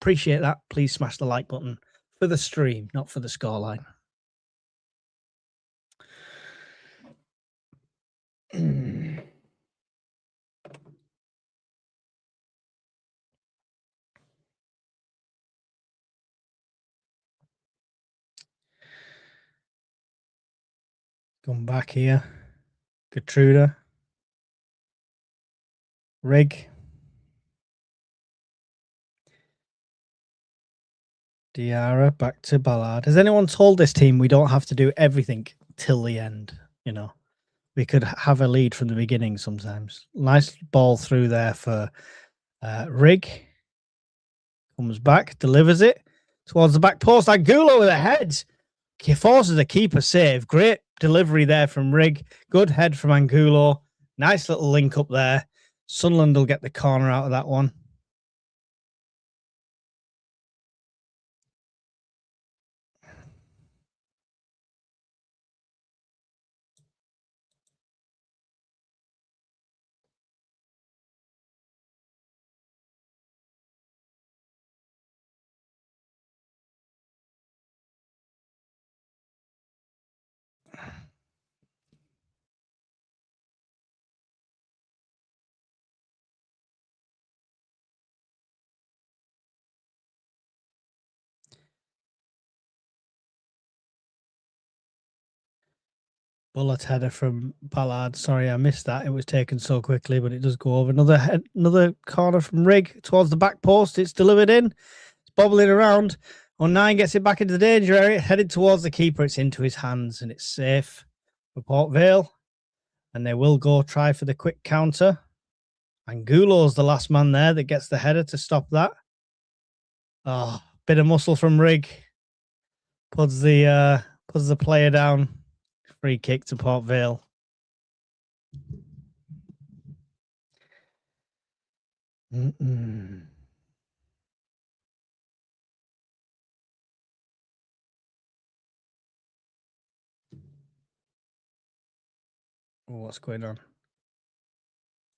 A: appreciate that. Please smash the like button for the stream, not for the scoreline. Come back here. Gertruda. Rig. Diarra back to Ballard. Has anyone told this team we don't have to do everything till the end? You know, we could have a lead from the beginning sometimes. Nice ball through there for Rig. Comes back, delivers it towards the back post. Angulo with a head. He forces a keeper save. Great delivery there from Rig. Good head from Angulo. Nice little link up there. Sunderland will get the corner out of that one. Bullet header from Ballard. Sorry, I missed that. It was taken so quickly, but it does go over. Another corner from Rig towards the back post. It's delivered in. It's bobbling around. 09 gets it back into the danger area. Headed towards the keeper. It's into his hands and it's safe for Port Vale. And they will go try for the quick counter. Angulo's the last man there that gets the header to stop that. Oh, bit of muscle from Rig. Puts the player down. Free kick to Port Vale. What's going on?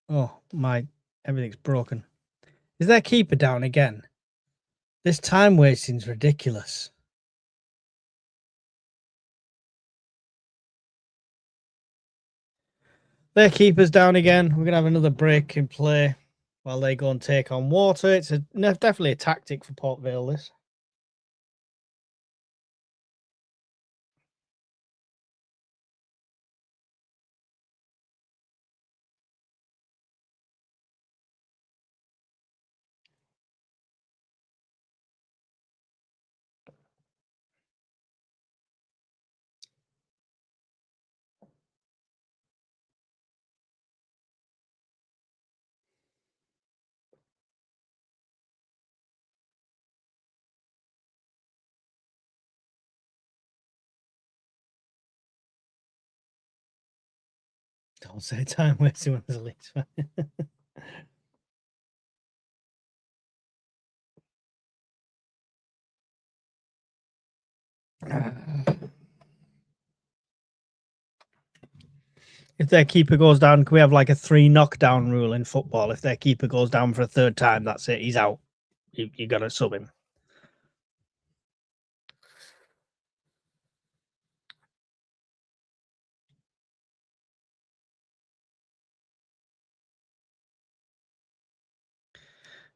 A: Oh, everything's broken. Is their keeper down again? This time wasting's ridiculous. Their keeper's down again. We're going to have another break in play while they go and take on water. It's definitely a tactic for Port Vale, this. Don't say time wasting when there's a lead. If their keeper goes down, can we have like a 3 knockdown rule in football? If their keeper goes down for a third time, that's it. He's out. You got to sub him.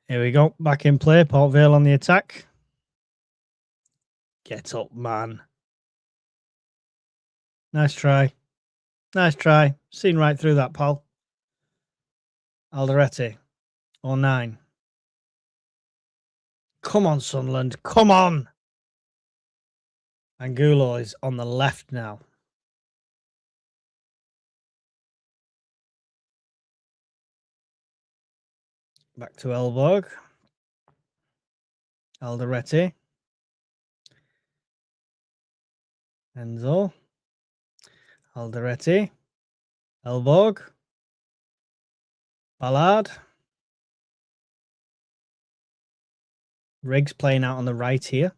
A: Here we go. Back in play. Port Vale on the attack. Get up, man. Nice try. Nice try. Seen right through that, pal. Alderete. 09. Come on, Sunderland. Come on. Angulo is on the left now. Back to Elborg. Alderete. Enzo. Alderete. Elborg. Ballard. Riggs playing out on the right here.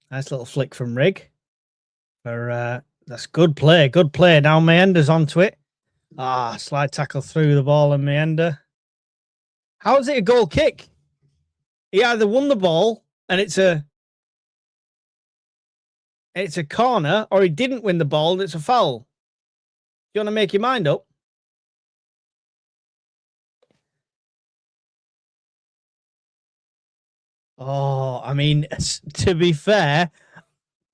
A: Nice little flick from Rig. That's good play. Good play. Now Meyender's onto it. Slide tackle through the ball and Meyender. How is it a goal kick? He either won the ball and it's a corner, or he didn't win the ball and it's a foul. You want to make your mind up? Oh, I mean, to be fair,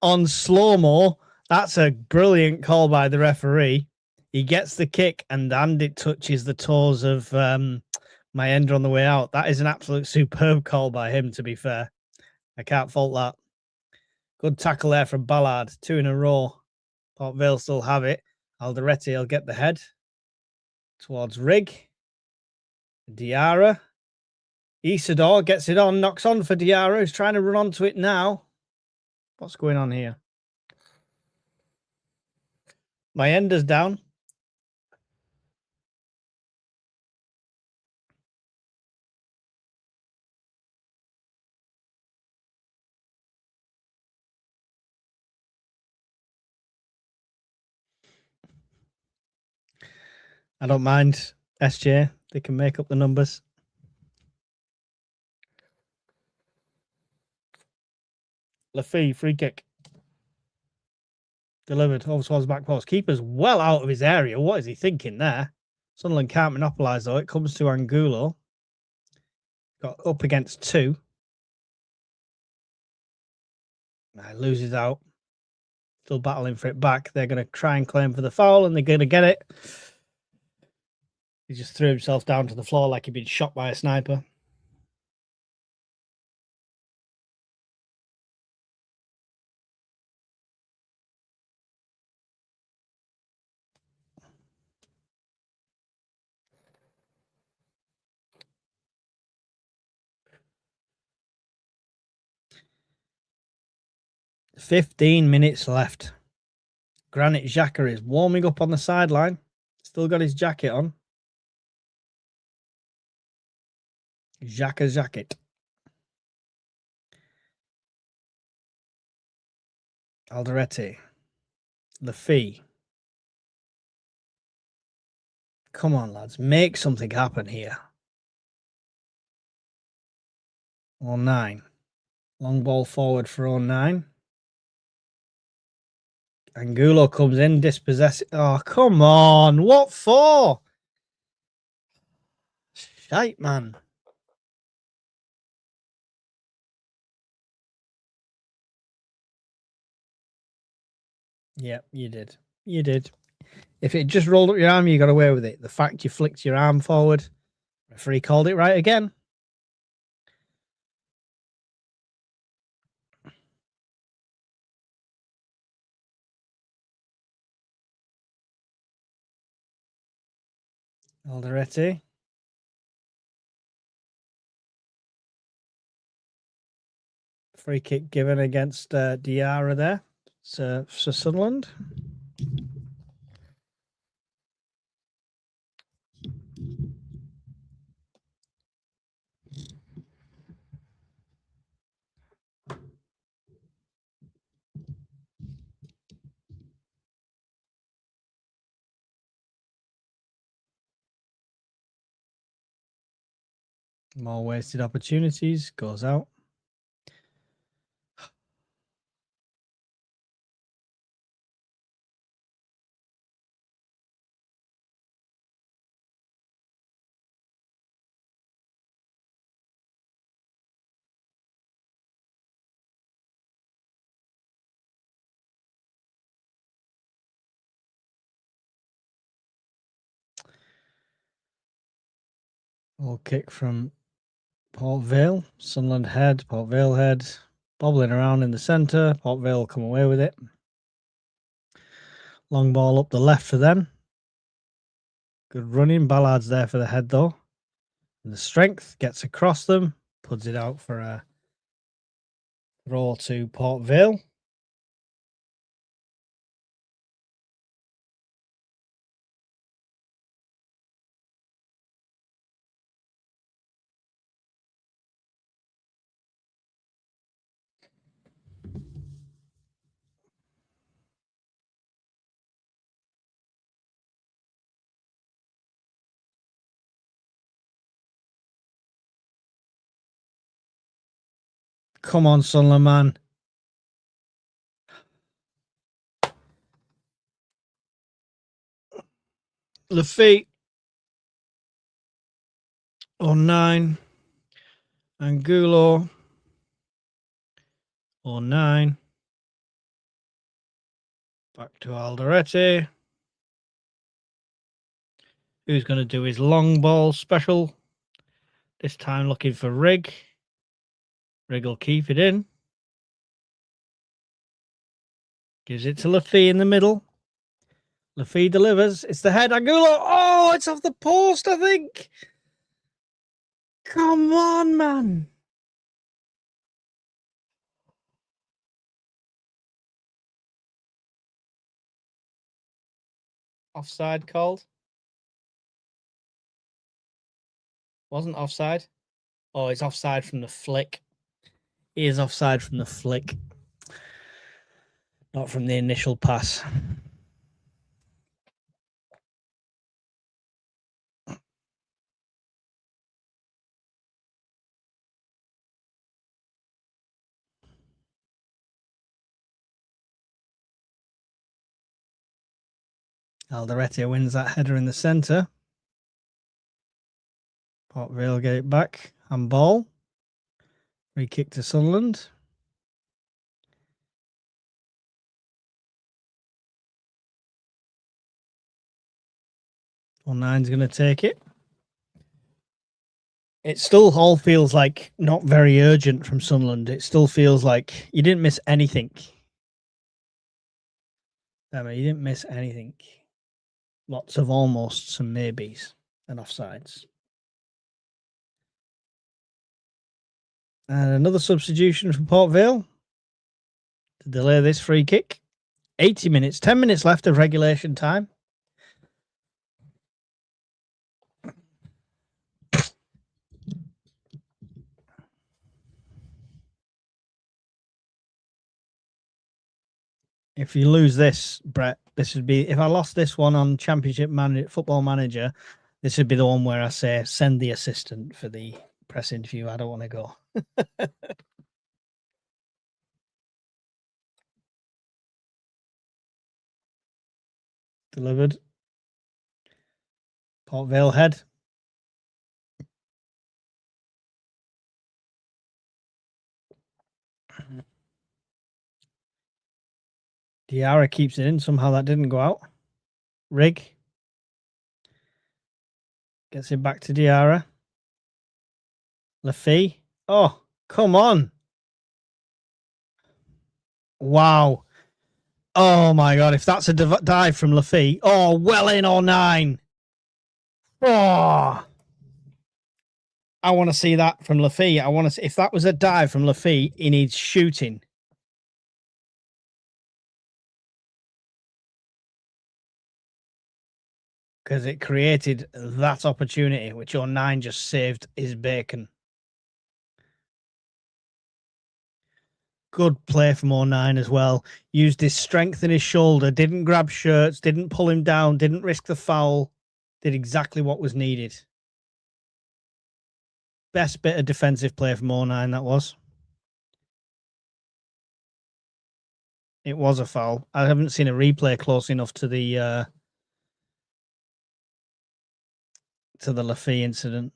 A: on slow-mo, that's a brilliant call by the referee. He gets the kick and it touches the toes of Meyender on the way out. That is an absolute superb call by him, to be fair. I can't fault that. Good tackle there from Ballard. 2 in a row. Port Vale still have it. Alderete will get the head towards Rig. Diarra. Isidore gets it on, knocks on for Diarra, who's trying to run onto it now. What's going on here? Meyender's down. I don't mind SJ. They can make up the numbers. Lafee, free kick. Delivered over towards back post. Keeper's well out of his area. What is he thinking there? Sunderland can't monopolise, though. It comes to Angulo. Got up against 2. Loses out. Still battling for it back. They're going to try and claim for the foul, and they're going to get it. He just threw himself down to the floor like he'd been shot by a sniper. "15 minutes left. Granit Xhaka is warming up on the sideline. Still got his jacket on. Xhaka jacket. Alderete. Lafee. Come on, lads. Make something happen here. 09. Long ball forward for 09. Angulo comes in, dispossessed. Oh, come on. What for? Shite, man. Yeah, you did. You did. If it just rolled up your arm, you got away with it. The fact you flicked your arm forward, referee called it right again. Alderete. Free kick given against Diarra there. So for Sunderland. More wasted opportunities. Goes out. We'll kick from Port Vale. Sunderland head, Port Vale head. Bobbling around in the centre. Port Vale will come away with it. Long ball up the left for them. Good running. Ballard's there for the head though. And the strength gets across them. Puts it out for a throw to Port Vale. Come on, Sunderland, man. Lafitte. 09. Angulo. 09. Back to Alderete. Who's going to do his long ball special? This time looking for Rig. Rig will keep it in. Gives it to Lafitte in the middle. Lafitte delivers. It's the head. Angulo. Oh, it's off the post, I think. Come on, man. Offside called. Wasn't offside. Oh, it's offside from the flick. He is offside from the flick. Not from the initial pass. Alderete wins that header in the centre. Port Vale get it back. Handball. Free kick to Sunderland. Nine's going to take it. It still all feels like not very urgent from Sunderland. It still feels like you didn't miss anything. I mean, you didn't miss anything. Lots of almosts and maybes and offsides. And another substitution from Port Vale to delay this free kick. 80 minutes, 10 minutes left of regulation time. If you lose this, Brett, this would be, if I lost this one on Championship Football Manager, this would be the one where I say, send the assistant for the press interview. I don't want to go. Delivered. Port Vale head. Diarra keeps it in. Somehow that didn't go out. Rig. Gets it back to Diarra. Lafitte. Oh, come on. Wow. Oh, my God. If that's a dive from Lafitte. Oh, well in or 9. Oh. I want to see that from Lafitte. I want to see, if that was a dive from Lafitte, he needs shooting. Because it created that opportunity, which your 9 just saved his bacon. Good play from 09 as well. Used his strength in his shoulder, didn't grab shirts, didn't pull him down, didn't risk the foul. Did exactly what was needed. Best bit of defensive play from 09, that was. It was a foul. I haven't seen a replay close enough to the Lafay incident.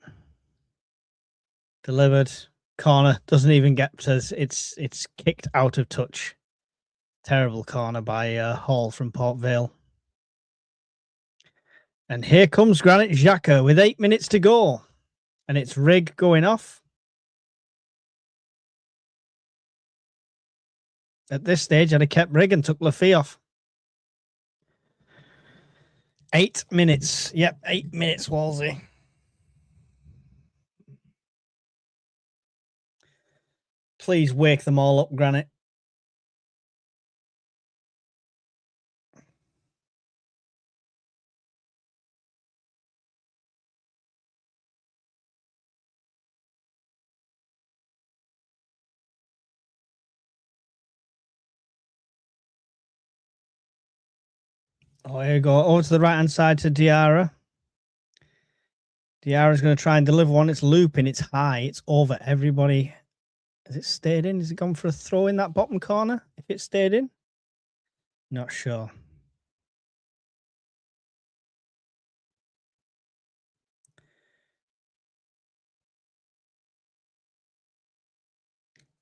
A: Delivered. Corner. Doesn't even get to, it's kicked out of touch. Terrible corner by Hall from Port Vale. And here comes Granit Xhaka with 8 minutes to go. And it's Rig going off. At this stage, I'd have kept Rig and took Lafay off. 8 minutes. Yep, 8 minutes, Wolsey. Please wake them all up, Granit. Oh, here we go. Over to the right-hand side to Diarra. Diarra's going to try and deliver one. It's looping. It's high. It's over everybody. Has it stayed in? Has it gone for a throw in that bottom corner? If it stayed in? Not sure.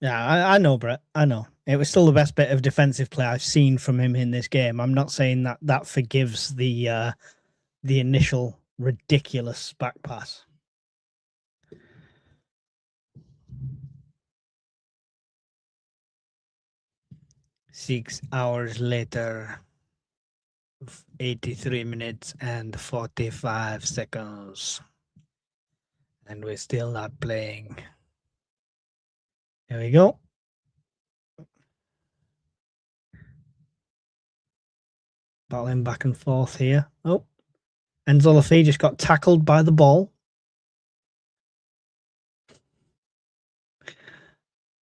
A: Yeah, I know, Brett. I know. It was still the best bit of defensive play I've seen from him in this game. I'm not saying that that forgives the initial ridiculous back pass. Six hours later, 83 minutes and 45 seconds. And we're still not playing. Here we go. Battling back and forth here. Oh, Enzo Lafay just got tackled by the ball.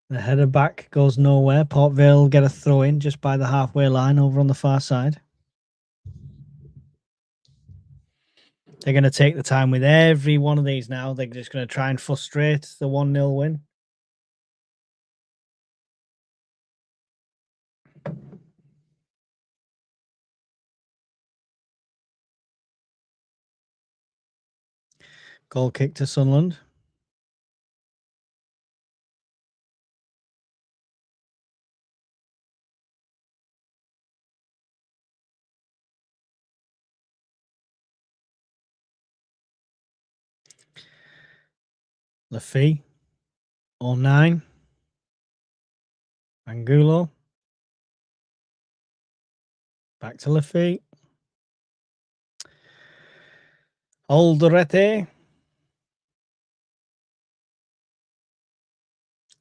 A: The header back goes nowhere. Port Vale get a throw in just by the halfway line over on the far side. They're going to take the time with every one of these now. They're just going to try and frustrate the 1-0 win. Goal kick to Sunderland. Lafay. 09. Angulo. Back to Lafay. Alderete.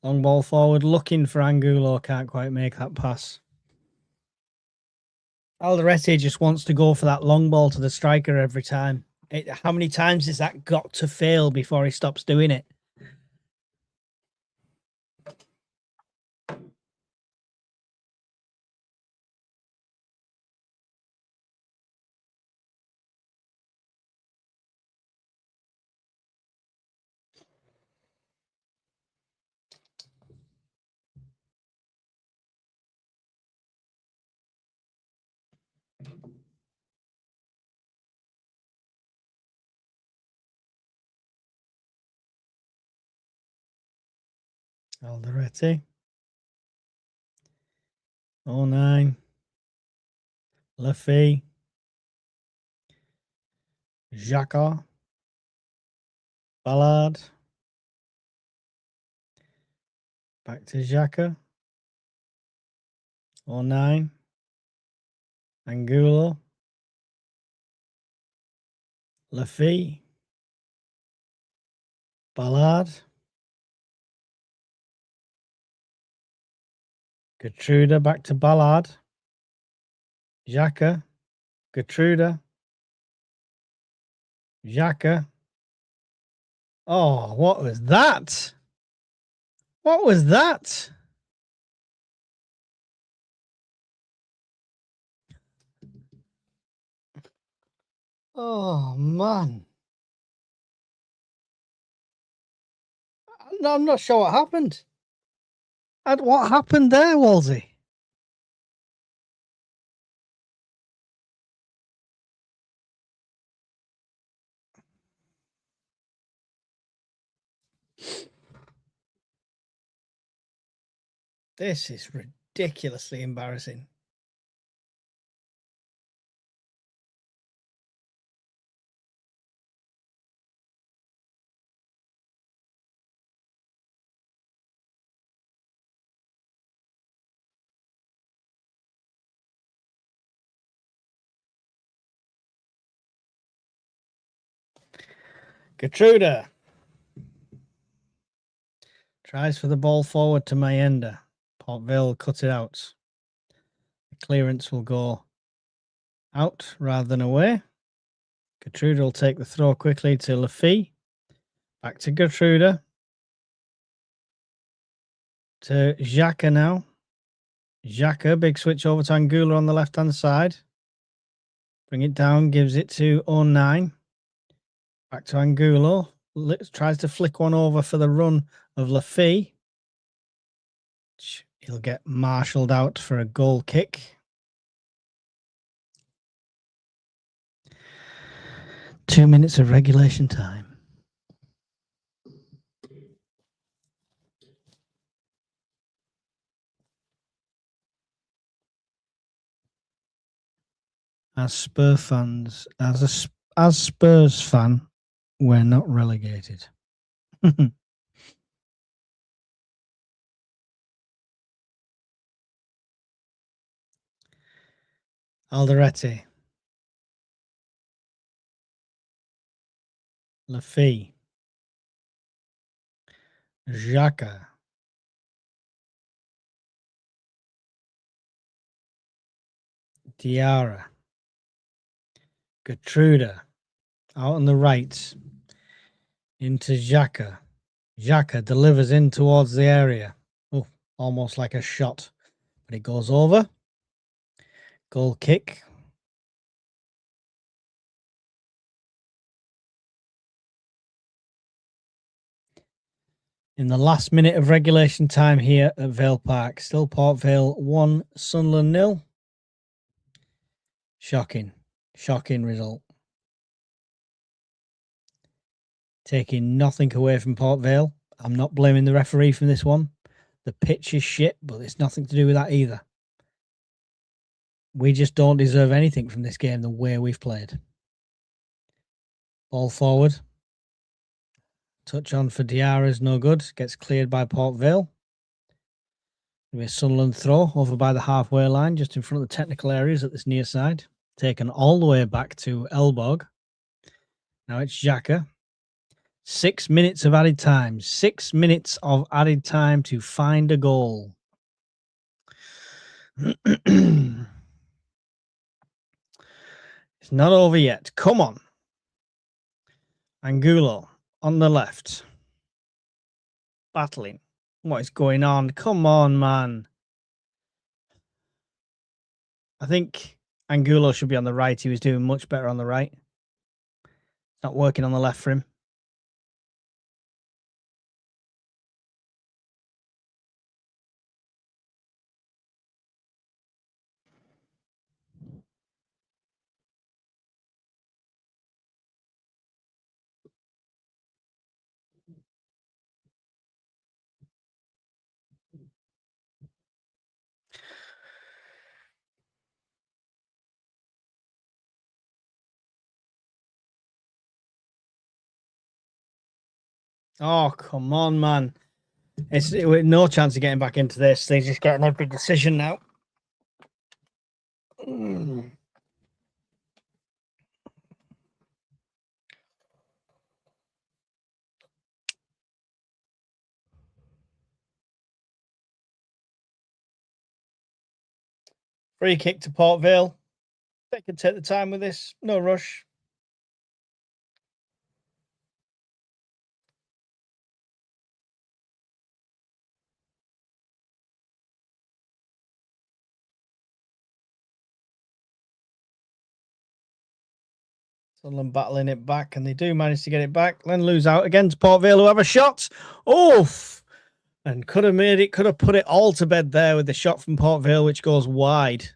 A: Long ball forward, looking for Angulo. Can't quite make that pass. Alderete just wants to go for that long ball to the striker every time. How many times has that got to fail before he stops doing it? Alderete. 09. Lafay. Xhaka. Ballard. Back to Xhaka. 09. Angulo. Lafay. Ballard. Gertruda back to Ballard. Xhaka. Gertruda. Xhaka. Oh, what was that? What was that? Oh, man. I'm not sure what happened. What happened there, Wolsey? This is ridiculously embarrassing. Gertruda tries for the ball forward to Mayenda. Port Vale cut it out. The clearance will go out rather than away. Gertruda will take the throw quickly to Laffy. Back to Gertruda. To Xhaka now. Xhaka, big switch over to Angulo on the left-hand side. Bring it down, gives it to 09. Back to Angulo. Tries to flick one over for the run of Laffy. He'll get marshalled out for a goal kick. Two minutes of regulation time. As Spurs fans, as Spurs fan, we're not relegated. Alderete. Laffy. Xhaka. Diarra. Gertruda. Out on the right. Into Xhaka. Xhaka delivers in towards the area. Oh, almost like a shot. But it goes over. Goal kick. In the last minute of regulation time here at Vale Park. Still Port Vale 1, Sunderland 0. Shocking. Shocking result. Taking nothing away from Port Vale. I'm not blaming the referee from this one. The pitch is shit, but it's nothing to do with that either. We just don't deserve anything from this game the way we've played. Ball forward. Touch on for Diarra is no good. Gets cleared by Port Vale. A Sunderland throw over by the halfway line, just in front of the technical areas at this near side. Taken all the way back to Elborg. Now it's Xhaka. 6 minutes of added time. 6 minutes of added time to find a goal. It's not over yet. Come on. Angulo on the left. Battling. What is going on? Come on, man. I think Angulo should be on the right. He was doing much better on the right. Not working on the left for him. Oh, come on, man. It's no chance of getting back into this. They're just getting every decision now. Free kick to Port Vale. They can take the time with this. No rush. Sunderland battling it back, and they do manage to get it back. Then lose out against Port Vale, who have a shot. Oof! And could have put it all to bed there with the shot from Port Vale, which goes wide.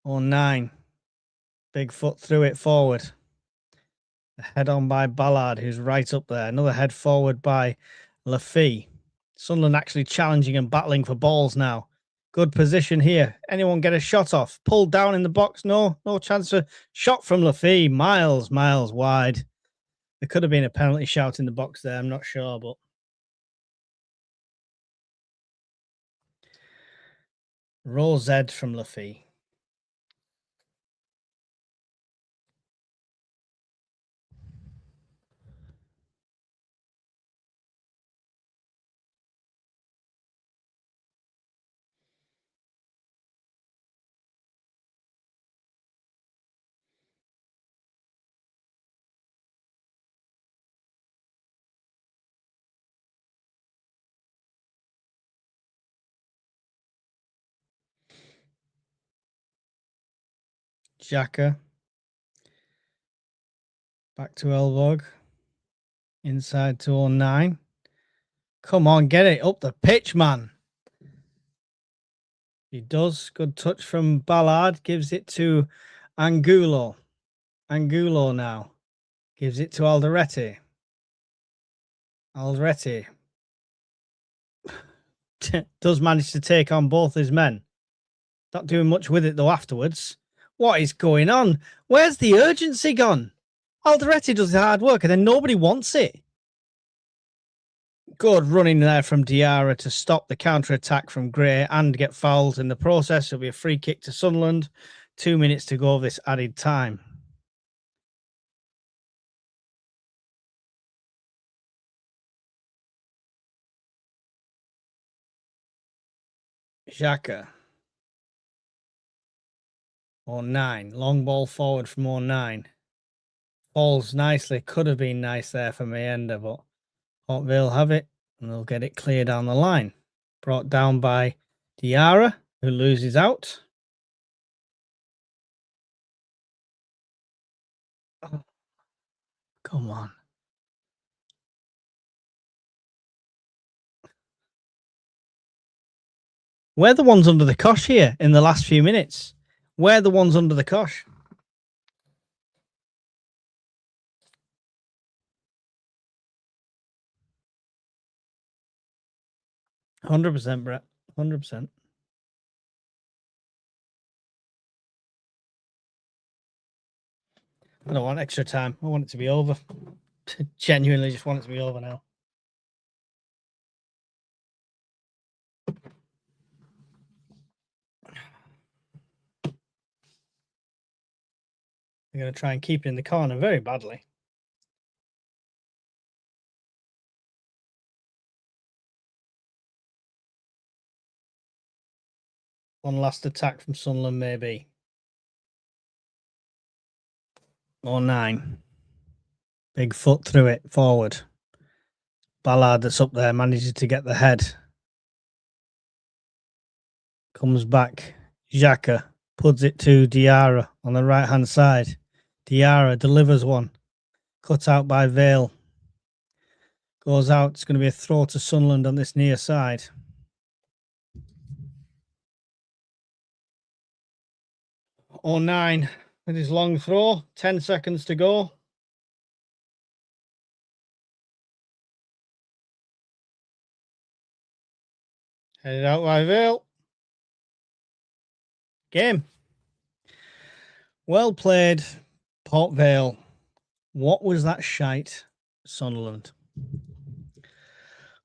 A: Or 9. Big foot through it forward. Head on by Ballard, who's right up there. Another head forward by Lafee. Sunderland actually challenging and battling for balls now. Good position here. Anyone get a shot off? Pulled down in the box. No chance for shot from Lafee. Miles wide. There could have been a penalty shout in the box there. I'm not sure, but roll Z from Lafee. Xhaka. Back to Elborg. Inside to 09. Come on, get it up the pitch, man. He does. Good touch from Ballard. Gives it to Angulo. Angulo now. Gives it to Alderete. Alderete. Does manage to take on both his men. Not doing much with it, though, afterwards. What is going on? Where's the urgency gone? Alderete does the hard work, and then nobody wants it. Good running there from Diarra to stop the counter-attack from Gray and get fouled in the process. It'll be a free kick to Sunderland. 2 minutes to go of this added time. Xhaka. 09. Long ball forward from 09. Falls nicely. Could have been nice there for Mayenda, but Port Vale have it, and they'll get it clear down the line. Brought down by Diarra, who loses out. Oh, come on. We're the ones under the cosh here in the last few minutes. We're the ones under the cosh. %, Brett. 100%. I don't want extra time. I want it to be over. Genuinely just want it to be over now. They're going to try and keep it in the corner very badly. One last attack from Sunderland, maybe. Or 9. Big foot through it, forward. Ballard that's up there manages to get the head. Comes back. Xhaka puts it to Diarra on the right-hand side. Diarra delivers one. Cut out by Vale. Goes out. It's going to be a throw to Sunderland on this near side. Or 9 with his long throw. 10 seconds to go. Headed out by Vale. Game. Well played, Port Vale. What was that shite, Sunderland?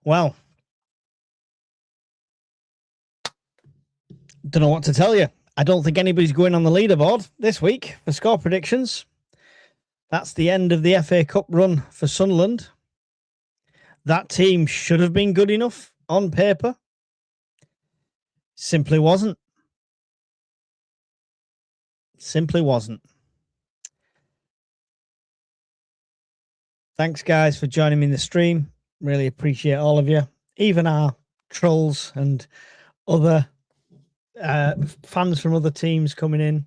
A: Well, don't know what to tell you. I don't think anybody's going on the leaderboard this week for score predictions. That's the end of the FA Cup run for Sunderland. That team should have been good enough on paper. Simply wasn't. Simply wasn't. Thanks, guys, for joining me in the stream. Really appreciate all of you. Even our trolls and other fans from other teams coming in.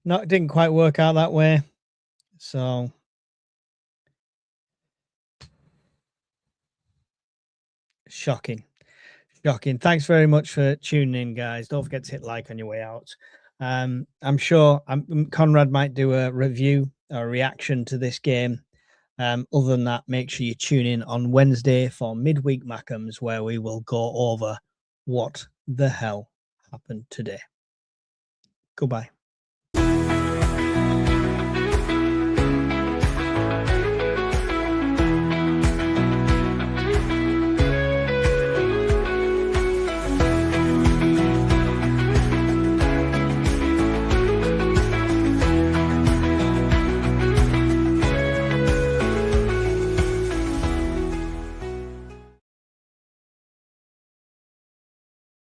A: Didn't quite work out that way. So shocking. Thanks very much for tuning in, guys. Don't forget to hit like on your way out. I'm sure Conrad might do a review or reaction to this game. Other than that, make sure you tune in on Wednesday for midweek Mackems, where we will go over what the hell happened today. Goodbye.